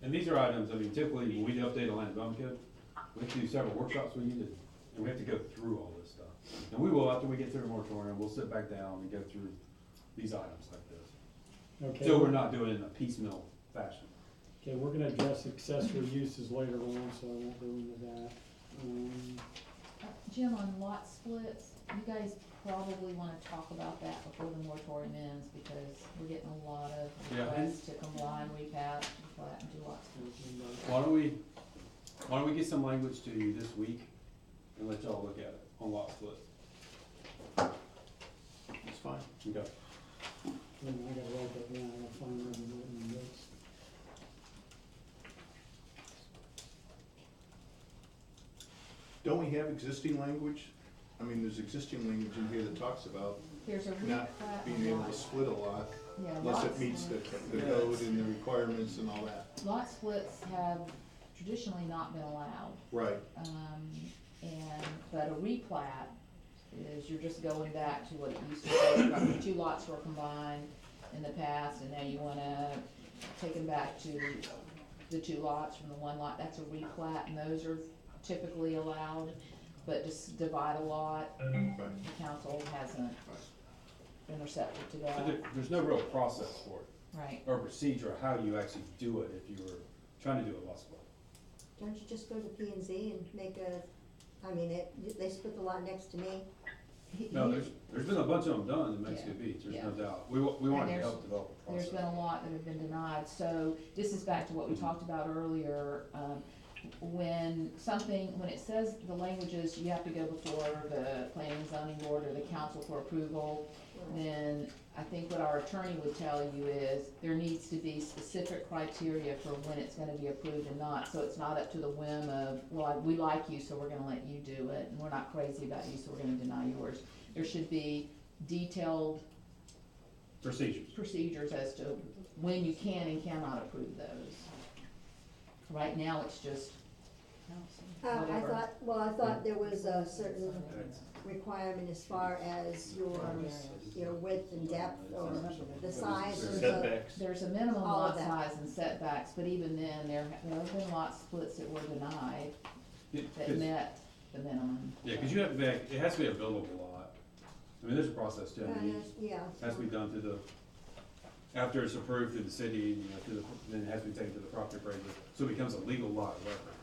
And these are items, I mean, typically, when we update a land development code, we have to do several workshops with you, and we have to go through all this stuff. And we will, after we get through the moratorium, we'll sit back down and go through these items like this. okay? So we're not doing it in a piecemeal fashion. Okay, we're gonna address accessory uses later on, so I won't go into that. Jim, on lot splits, you guys probably wanna talk about that before the moratorium ends, because we're getting a lot of Yeah, and- requests to combine, replat, and plat, and do lot splits. Why don't we get some language to you this week and let y'all look at it on lot split? It's fine. Okay. I gotta write that down, I gotta find where I'm writing the notes. Don't we have existing language? I mean, there's existing language in here that talks about There's a not replat being and able lot to split a lot Yeah, unless lot it meets the splits. code and the requirements and all that. Lot splits have traditionally not been allowed, Right. but a replat is you're just going back to what it used to be. The two lots were combined in the past, and now you wanna take them back to the two lots from the one lot. That's a replat, and those are typically allowed, but just divide a lot, Right. the council hasn't been receptive to But that. there's no real process for it, Right. or procedure, how you actually do it if you were trying to do a lot split. Don't you just go to P and Z and make a, I mean, they split the lot next to me. No, there's been a bunch of them done in Mexico Yeah, Beach, there's yeah. no doubt. We want to there's- help develop a There's process. been a lot that have been denied, so this is back to what we talked about earlier. When it says the language is you have to go before the planning and zoning board or the council for approval, then I think what our attorney would tell you is there needs to be specific criteria for when it's gonna be approved and not, so it's not up to the whim of, well, we like you, so we're gonna let you do it, and we're not crazy about you, so we're gonna deny yours. There should be detailed procedures as to when you can and cannot approve those. Right now, it's just whatever. I thought there was a certain requirement as far as your width and depth or the size of the. Setbacks. There's a minimum All lot of that. size and setbacks, but even then, there have been lot splits that were denied that met the minimum. Yeah, cause you have to be, it has to be a buildable lot. I mean, there's a process to it. I mean, Yeah. it has to be done through after it's approved through the city, then it has to be taken to the property appraiser, so it becomes a legal lot of record.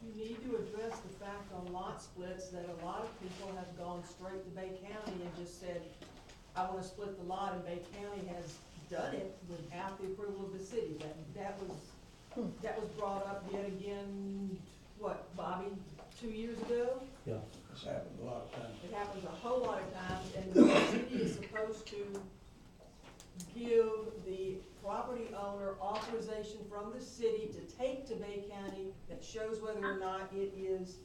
You need to address the fact on lot splits that a lot of people have gone straight to Bay County and just said, I wanna split the lot, and Bay County has done it without the approval of the city. That was brought up yet again, what, Bobby, 2 years ago? Yeah. It's happened a lot of times. It happens a whole lot of times, and the city is supposed to give the property owner authorization from the city to take to Bay County that shows whether or not it is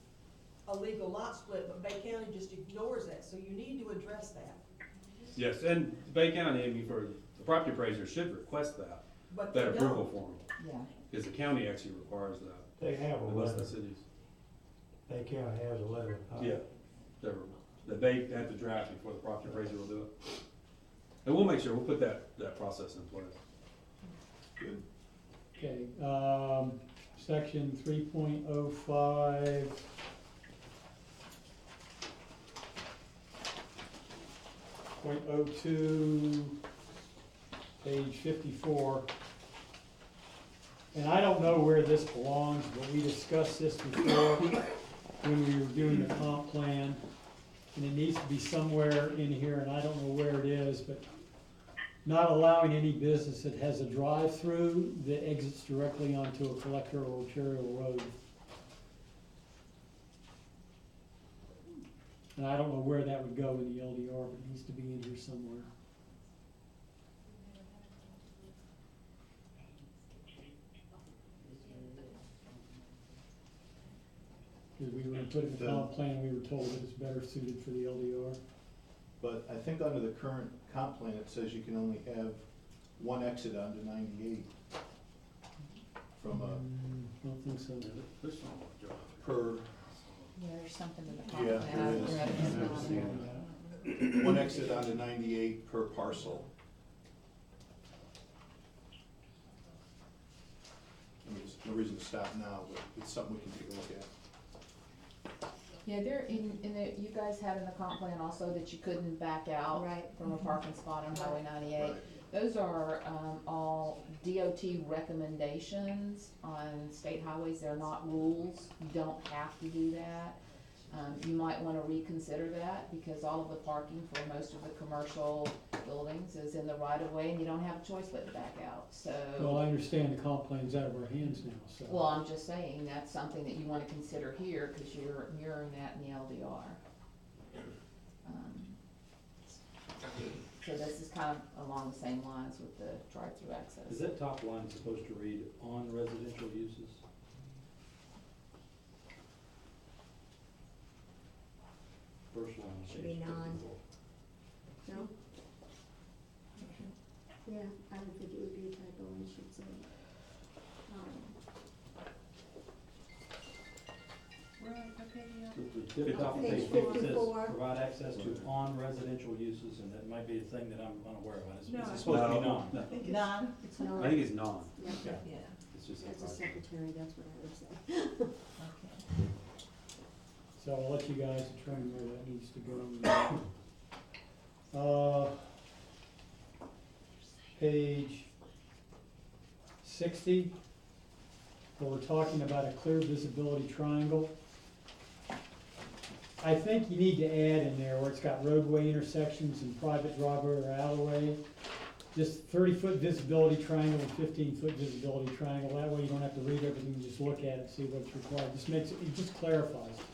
a legal lot split, but Bay County just ignores that, so you need to address that. Yes, and Bay County, I mean, for the property appraiser should request that But they approval don't. form, Yeah. because the county actually requires that, They have a unless the letter, cities. Bay County has a letter. Yeah, that they have to draft before the property appraiser will do it. And we'll make sure, we'll put that process in place. Good. Okay, section 3.05. .02, page 54. And I don't know where this belongs, but we discussed this before when we were doing the comp plan. And it needs to be somewhere in here, and I don't know where it is, but not allowing any business that has a drive-through that exits directly onto a collector or arterial road. And I don't know where that would go in the LDR, but it needs to be in here somewhere. put it in the The- comp plan, we were told that it's better suited for the LDR. But I think under the current comp plan, it says you can only have one exit onto 98 from a, I don't think so. per, Yeah, there's something in the comp Yeah, plan. there I've is. read it. It's not in there. one exit onto 98 per parcel. I mean, there's no reason to stop now, but it's something we can take a look at. Yeah, there, in the, you guys had in the comp plan also that you couldn't back out Right. from a parking spot on Highway 98. Right. Those are, all DOT recommendations on state highways, they're not rules, you don't have to do that. You might wanna reconsider that, because all of the parking for most of the commercial buildings is in the right of way, and you don't have a choice but to back out, so. Well, I understand the comp plan's out of our hands now, so. Well, I'm just saying, that's something that you wanna consider here, cause you're mirroring that in the LDR. So this is kind of along the same lines with the drive-through access. Is that top line supposed to read on residential uses? First line. on Should page be non. 54. No? Yeah, I would think it would be a typo and should say, The tip top of Page page 50 says, 54. provide access to on residential uses, and that might be a thing that I'm unaware of. Is No, it I supposed to be think- non? No. I think it's, None? it's not. I think it's non. Yeah, Yeah. It's just. as a secretary, that's what I would say. Okay. So I'll let you guys determine where that needs to go. Page 60, where we're talking about a clear visibility triangle. I think you need to add in there where it's got roadway intersections and private driveway or alleyway, just 30-foot visibility triangle and 15-foot visibility triangle. That way you don't have to read everything, you just look at it and see what's required. Just makes it just clarifies it.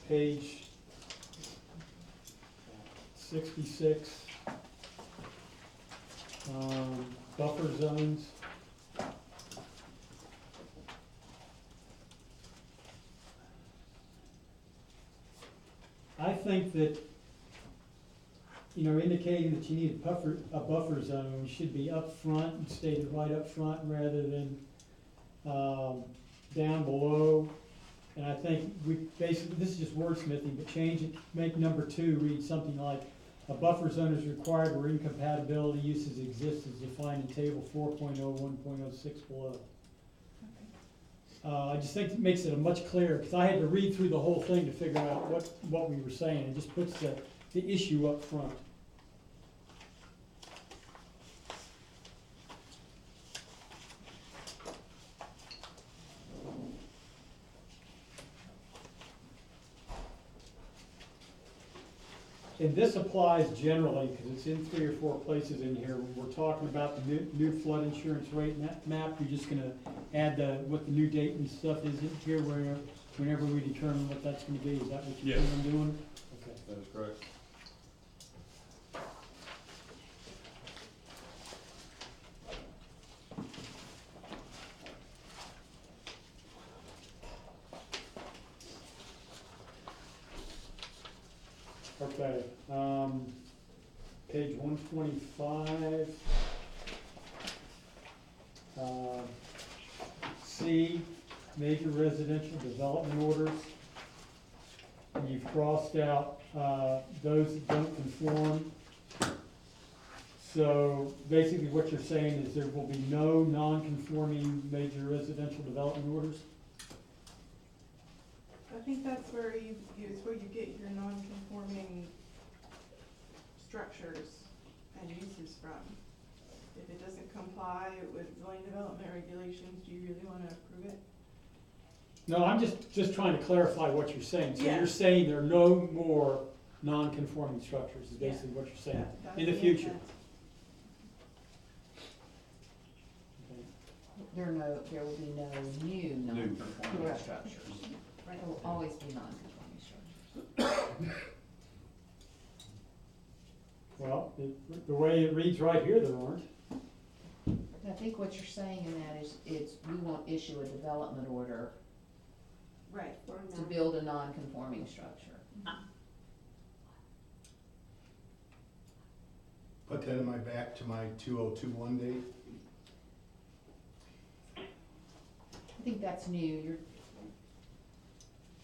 Page 66, buffer zones. I think that, indicating that you need a buffer zone should be up front and stated right up front rather than, down below. And I think we basically, this is just wordsmithing, but change it, make number 2 read something like, a buffer zone is required where incompatibility uses exist as defined in table 4.01.06 below. I just think it makes it a much clearer, because I had to read through the whole thing to figure out what we were saying. It just puts the issue up front. And this applies generally, because it's in 3 or 4 places in here. When we're talking about the new flood insurance rate map, you're just gonna add what the new date and stuff is in here whenever we determine what that's gonna be. Is that what you're Yes. planning on doing? Okay. That is correct. Okay, page 125. C, major residential development orders. And you've crossed out, those that don't conform. So basically what you're saying is there will be no non-conforming major residential development orders? I think that's where it's where you get your non-conforming structures and uses from. If it doesn't comply with zoning development regulations, do you really wanna approve it? No, I'm just trying to clarify what you're saying. So Yeah. you're saying there are no more non-conforming structures, is basically what you're saying, That's in the future. intent. Okay. There will be no new non-conforming Correct. structures. There will always be non-conforming structures. Well, the way it reads right here, there aren't. I think what you're saying in that is we won't issue a development order Right. to build a non-conforming structure. Put that in my back to my 2021 date. I think that's new,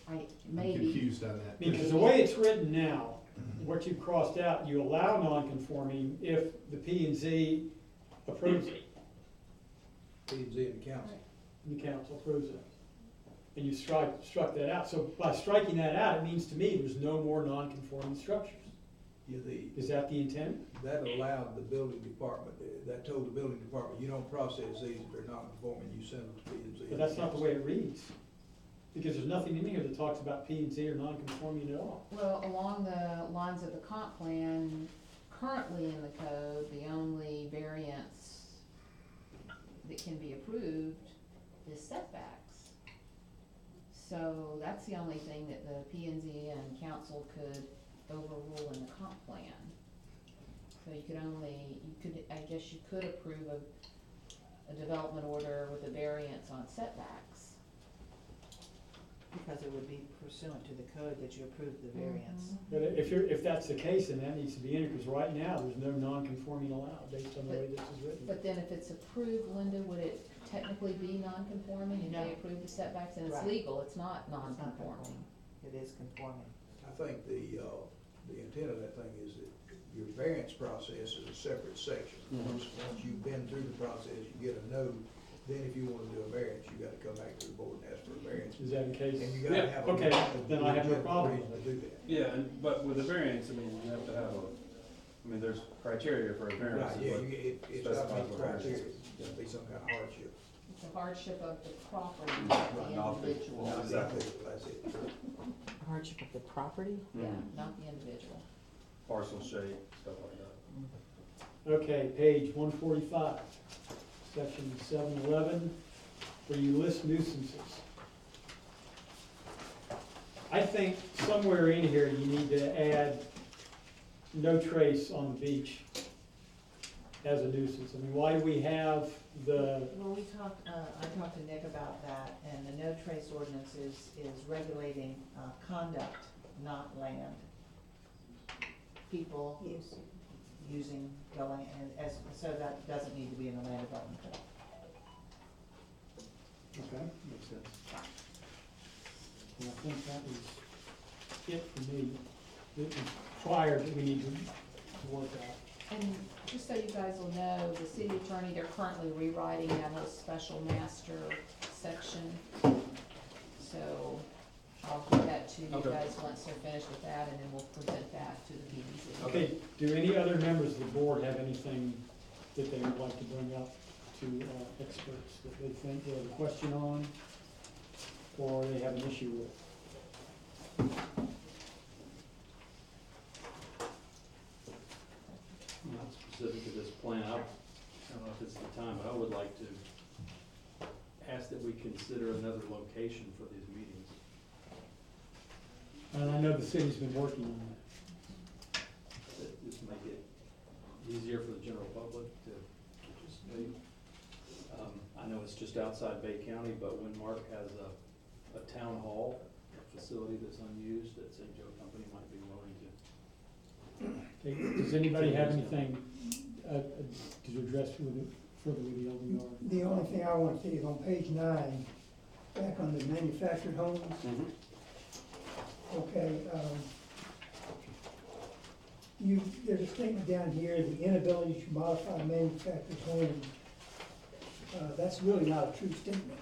I'm maybe, confused on that. Because the way it's written now, what you've crossed out, you allow non-conforming if the P and Z approves it, P&Z and the council. and the council approves it. And you struck that out, so by striking that out, it means to me there's no more non-conforming structures. Yeah, Is that the intent? that allowed the building department, that told the building department, you don't process these if they're non-conforming, you send them to P&Z. But that's not the way it reads, because there's nothing in here that talks about P and Z or non-conforming at all. well, along the lines of the comp plan, currently in the code, the only variance that can be approved is setbacks. So that's the only thing that the P and Z and council could overrule in the comp plan. So I guess you could approve a development order with a variance on setbacks. Because it would be pursuant to the code that you approved the variance. But if that's the case, then that needs to be in it, because right now, there's no non-conforming allowed, based on the way this is written. But then if it's approved, Linda, would it technically be non-conforming if No. they approve the setbacks and it's Right. legal, it's not It's not non-conforming? It is conforming. I think the intent of that thing is that your variance process is a separate section. Once you've been through the process, you get a no, then if you wanna do a variance, you gotta come back to the board and ask for a variance. Is that the case? And you gotta Yeah, have okay, a then I have no legitimate problem. reason to do that. Yeah, but with a variance, I mean, you have to have there's criteria for a variance. Right, yeah, it's not Specifies meet what criteria, variance it's gotta be some kind of hardship. It's a hardship of the property, not Right, the not the- individual. not exactly. That's it. Hardship of the property? Yeah, not the individual. Parcel shape, stuff like that. Okay, page 145, section 711, where you list nuisances. I think somewhere in here you need to add no trace on the beach as a nuisance. I mean, why do we have the, Well, I talked to Nick about that, and the no trace ordinance is regulating, conduct, not land. People using, going, and so that doesn't need to be in the land development code. okay, makes sense. And I think that was it for me. It was prior that we need to work out. And just so you guys will know, the city attorney, they're currently rewriting that whole special master section. So I'll give that to you Okay. guys once they're finished with that, and then we'll present that to the PDC. Okay, do any other members of the board have anything that they would like to bring up to experts that they think they have a question on, or they have an issue with? Not specific to this plan, I don't know if it's the time, but I would like to ask that we consider another location for these meetings. And I know the city's been working on that. That just make it easier for the general public to participate. I know it's just outside Bay County, but Windmark has a town hall facility that's unused that St. Joe Company might be willing to. Okay, does anybody have anything to address further with the LDR? The only thing I want to say is on page 9, back on the manufactured homes. Okay, there's a statement down here, the inability to modify manufactured homes. That's really not a true statement.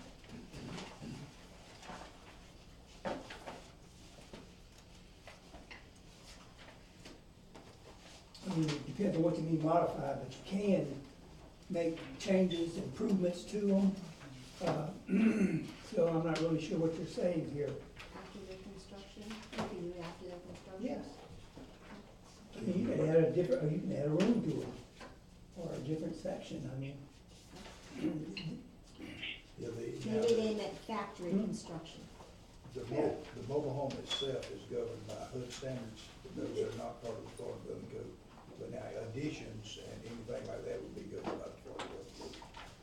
I mean, it depends on what you mean modify, but you can make changes, improvements to them. So I'm not really sure what you're saying here. After the construction, you can do it after the construction? Yes. You could add a different, or you can add a room to it, or a different section, I mean. Yeah, Maybe they meant factory construction. the mobile home itself is governed by HUD standards, those are not part of the Florida Building Code. But now additions and anything like that would be governed by the Florida Building Code.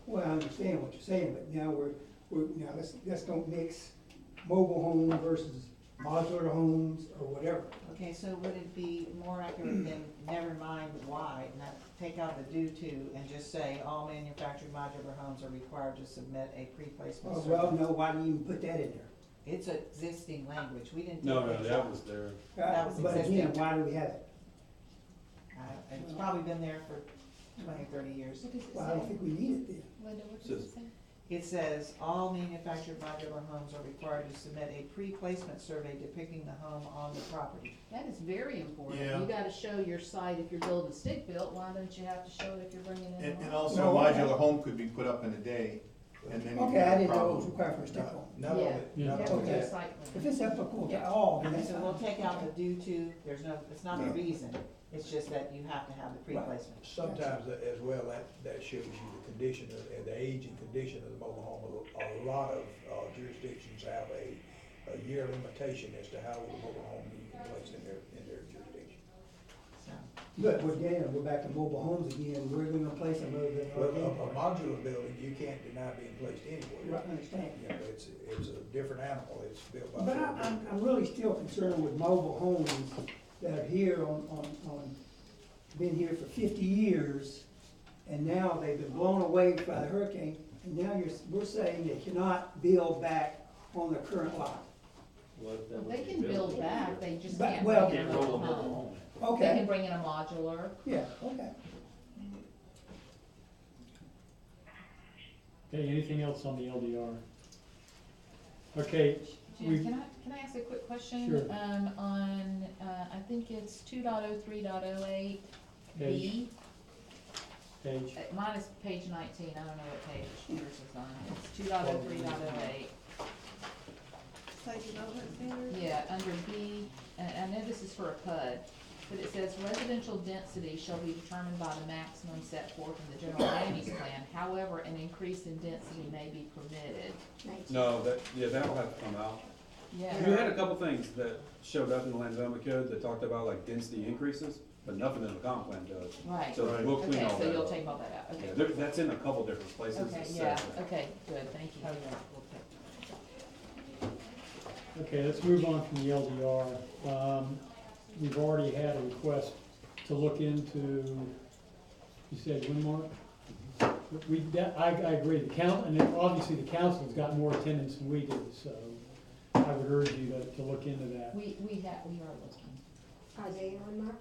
Well, I understand what you're saying, but now now let's don't mix mobile home versus modular homes or whatever. Okay, so would it be more accurate than never mind why, and that, take out the due to, and just say all manufactured modular homes are required to submit a pre-placement survey? Well, no, why do you even put that in there? It's existing language, we didn't. No, take no, it that out. was there. That was But again, existing. why do we have it? It's probably been there for 20, 30 years. What does it Well, I don't say? think we need it then. Linda, what Says- does it say? It says, all manufactured modular homes are required to submit a pre-placement survey depicting the home on the property. That is very important. Yeah. You gotta show your site if you're building stick-built, why don't you have to show it if you're bringing in a And home? also, No, a okay. modular home could be put up in a day, and then you Okay, I have a didn't know it was problem. required for a stick home. Not Yeah. only, Yeah. not You have only to do a that, site If plan. it's applicable to Yeah. all, then And that's so fine. we'll take out the due to, there's no, it's not the No. reason, it's just that you have to have the pre-placement. sometimes as well, that shows you the condition and the age and condition of the mobile home. A lot of jurisdictions have a year limitation as to how old a mobile home you can place in their jurisdiction. So, But again, we're back to mobile homes again, we're gonna place them other than Well, RV a park. modular building, you can't deny being placed anywhere. Right, I understand. You know, it's a different animal, it's built by. But I'm really still concerned with mobile homes that are here been here for 50 years, and now they've been blown away by the hurricane, and now we're saying they cannot build back on the current lot. Well, if that Well, was they can build back, they just But- can't well- bring in a Can't roll mobile a mobile home. home. They can Okay, bring in a modular. yeah, okay. Okay, anything else on the LDR? Okay, We- Jim, can I ask a quick question? Sure. On, I think it's 2.03.08 Page. B. page, Mine is page 19, I don't know what page yours is on. It's 2.03.08. Site development standards? Yeah, under B, and I know this is for a PUD, but it says residential density shall be determined by the maximum set forth in the general land use plan. However, an increase in density may be permitted. No, that'll have to come out. Yeah. We had a couple things that showed up in the land development code that talked about like density increases, but nothing in the comp plan does. Right. So we'll clean Okay, all so that you'll up. take all that out, okay. Yeah, that's in a couple different places. Okay, It says yeah, that. okay, good, thank you. oh yeah, we'll take. okay, let's move on from the LDR. We've already had a request to look into, you said Winmark? I agree, and then obviously the council's got more attendance than we do, so I would urge you to look into that. We are looking. Are they on Mark?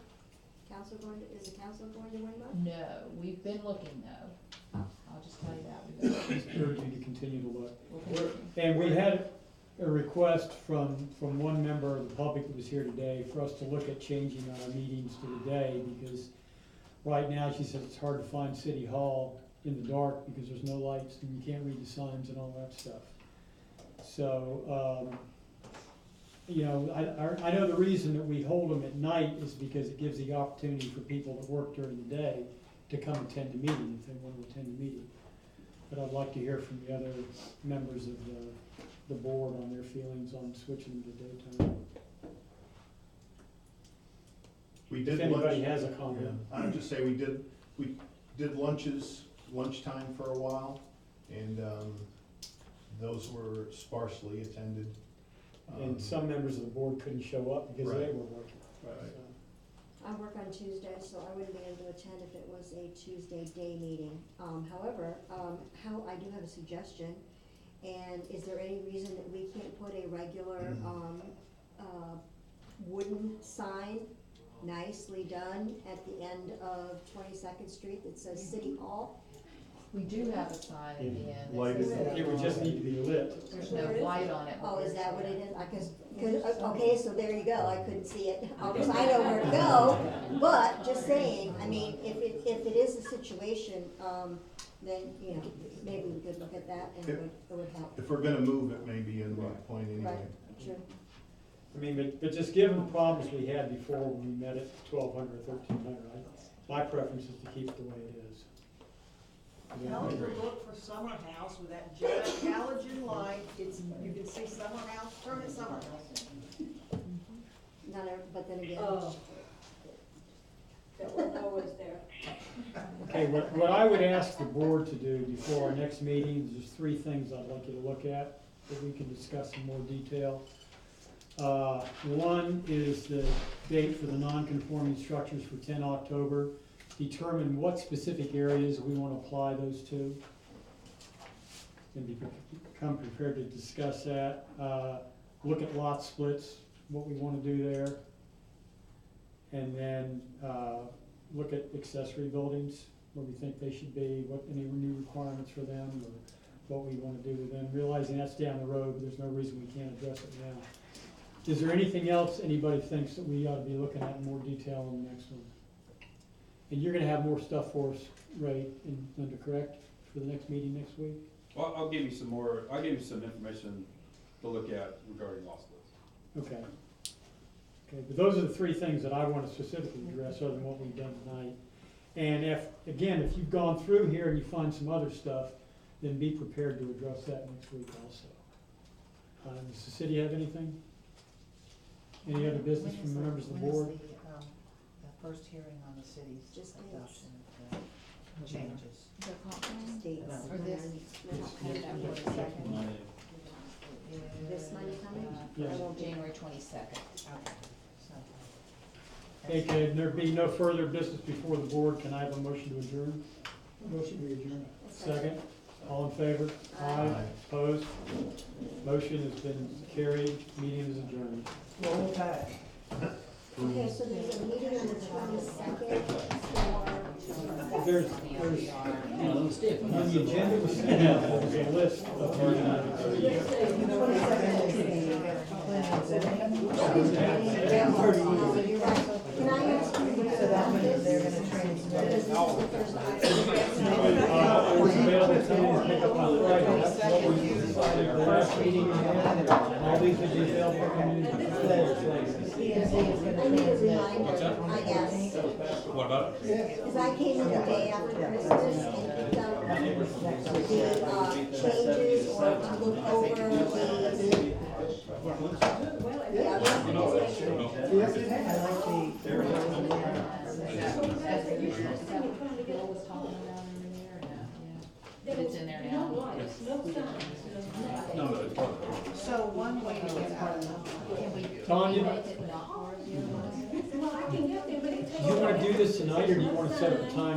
Is the council going to Windmark? No, we've been looking though. I'll just tell you that. We've been looking. Just urge you to continue to look. We'll continue. And we had a request from one member of the public that was here today for us to look at changing our meetings to the day, because right now, she says it's hard to find City Hall in the dark because there's no lights and you can't read the signs and all that stuff. So, you know, I know the reason that we hold them at night is because it gives the opportunity for people that work during the day to come attend the meeting if they want to attend the meeting. But I'd like to hear from the other members of the board on their feelings on switching to daytime. We did If anybody lunch- has a comment. Yeah, I would just say we did lunchtime for a while, and, those were sparsely attended. And some members of the board couldn't show up because they Right. were working. Right. So, I work on Tuesday, so I wouldn't be able to attend if it was a Tuesday day meeting. However, I do have a suggestion, and is there any reason that we can't put a regular, wooden sign, nicely done, at the end of 22nd Street that says City Hall? We do have a sign at the end. that Lighted. says City It would Hall. just need to be lit. There's no Where is light it? on it. but Oh, is there's that what a- it is? Okay, so there you go, I couldn't see it, because I know where to go, but just saying, I mean, if it is a situation, then, you know, maybe we could look at that and it would help. If we're gonna move, it may be in the Right. point anyway. Right, sure. I mean, but just given the problems we had before when we met at 1,200 or 1,300, my preference is to keep it the way it is. Tell them to look for summer house with that giant halogen light, you can see summer house, turn it summer house. Not every, but then again. That we're always there. Okay, what I would ask the board to do before our next meeting, there's 3 things I'd like you to look at that we can discuss in more detail. One is the date for the non-conforming structures for 10 October. Determine what specific areas we want to apply those to. And become prepared to discuss that. Look at lot splits, what we want to do there. And then look at accessory buildings, where we think they should be, what any new requirements for them, or what we want to do with them. Realizing that's down the road, but there's no reason we can't address it now. Is there anything else anybody thinks that we ought to be looking at in more detail in the next one? And you're gonna have more stuff for us, Ray and Linda, correct, for the next meeting next week? Well, I'll give you some information to look at regarding law splits. Okay. Okay, but those are the 3 things that I want to specifically address, other than what we've done tonight. And if you've gone through here and you find some other stuff, then be prepared to address that next week also. Does the city have anything? Any other business from the members of the board? When is the first hearing on the city's Just adoption of the changes? States. For this? This Monday coming? Yes. January 22nd. Okay. Okay, can there be no further business before the board? Can I have a motion to adjourn? Motion to adjourn. Second, all in favor? Aye. Opposed? Motion has been carried, meeting is adjourned. Roll Tide. Okay, so there's a meeting on the 22nd for. There's, on the agenda was sent out, there was a list of meeting items. Can I ask you what about this? They're gonna transmit it. Because this is the first It was available to pick up on Friday, that's what we decided, the last meeting we had, all these would be available for community. I need a reminder, I guess, What about it? because I came in the day after Christmas and picked up the changes or to look over the. Bill was talking about it in there, yeah. It's in there now. No, it's part of it. So one way to get part of it, can we? Tanya, Make it not hard, you know? Well, I can get there, but it takes. do you want to do this tonight, or do you want to set up a time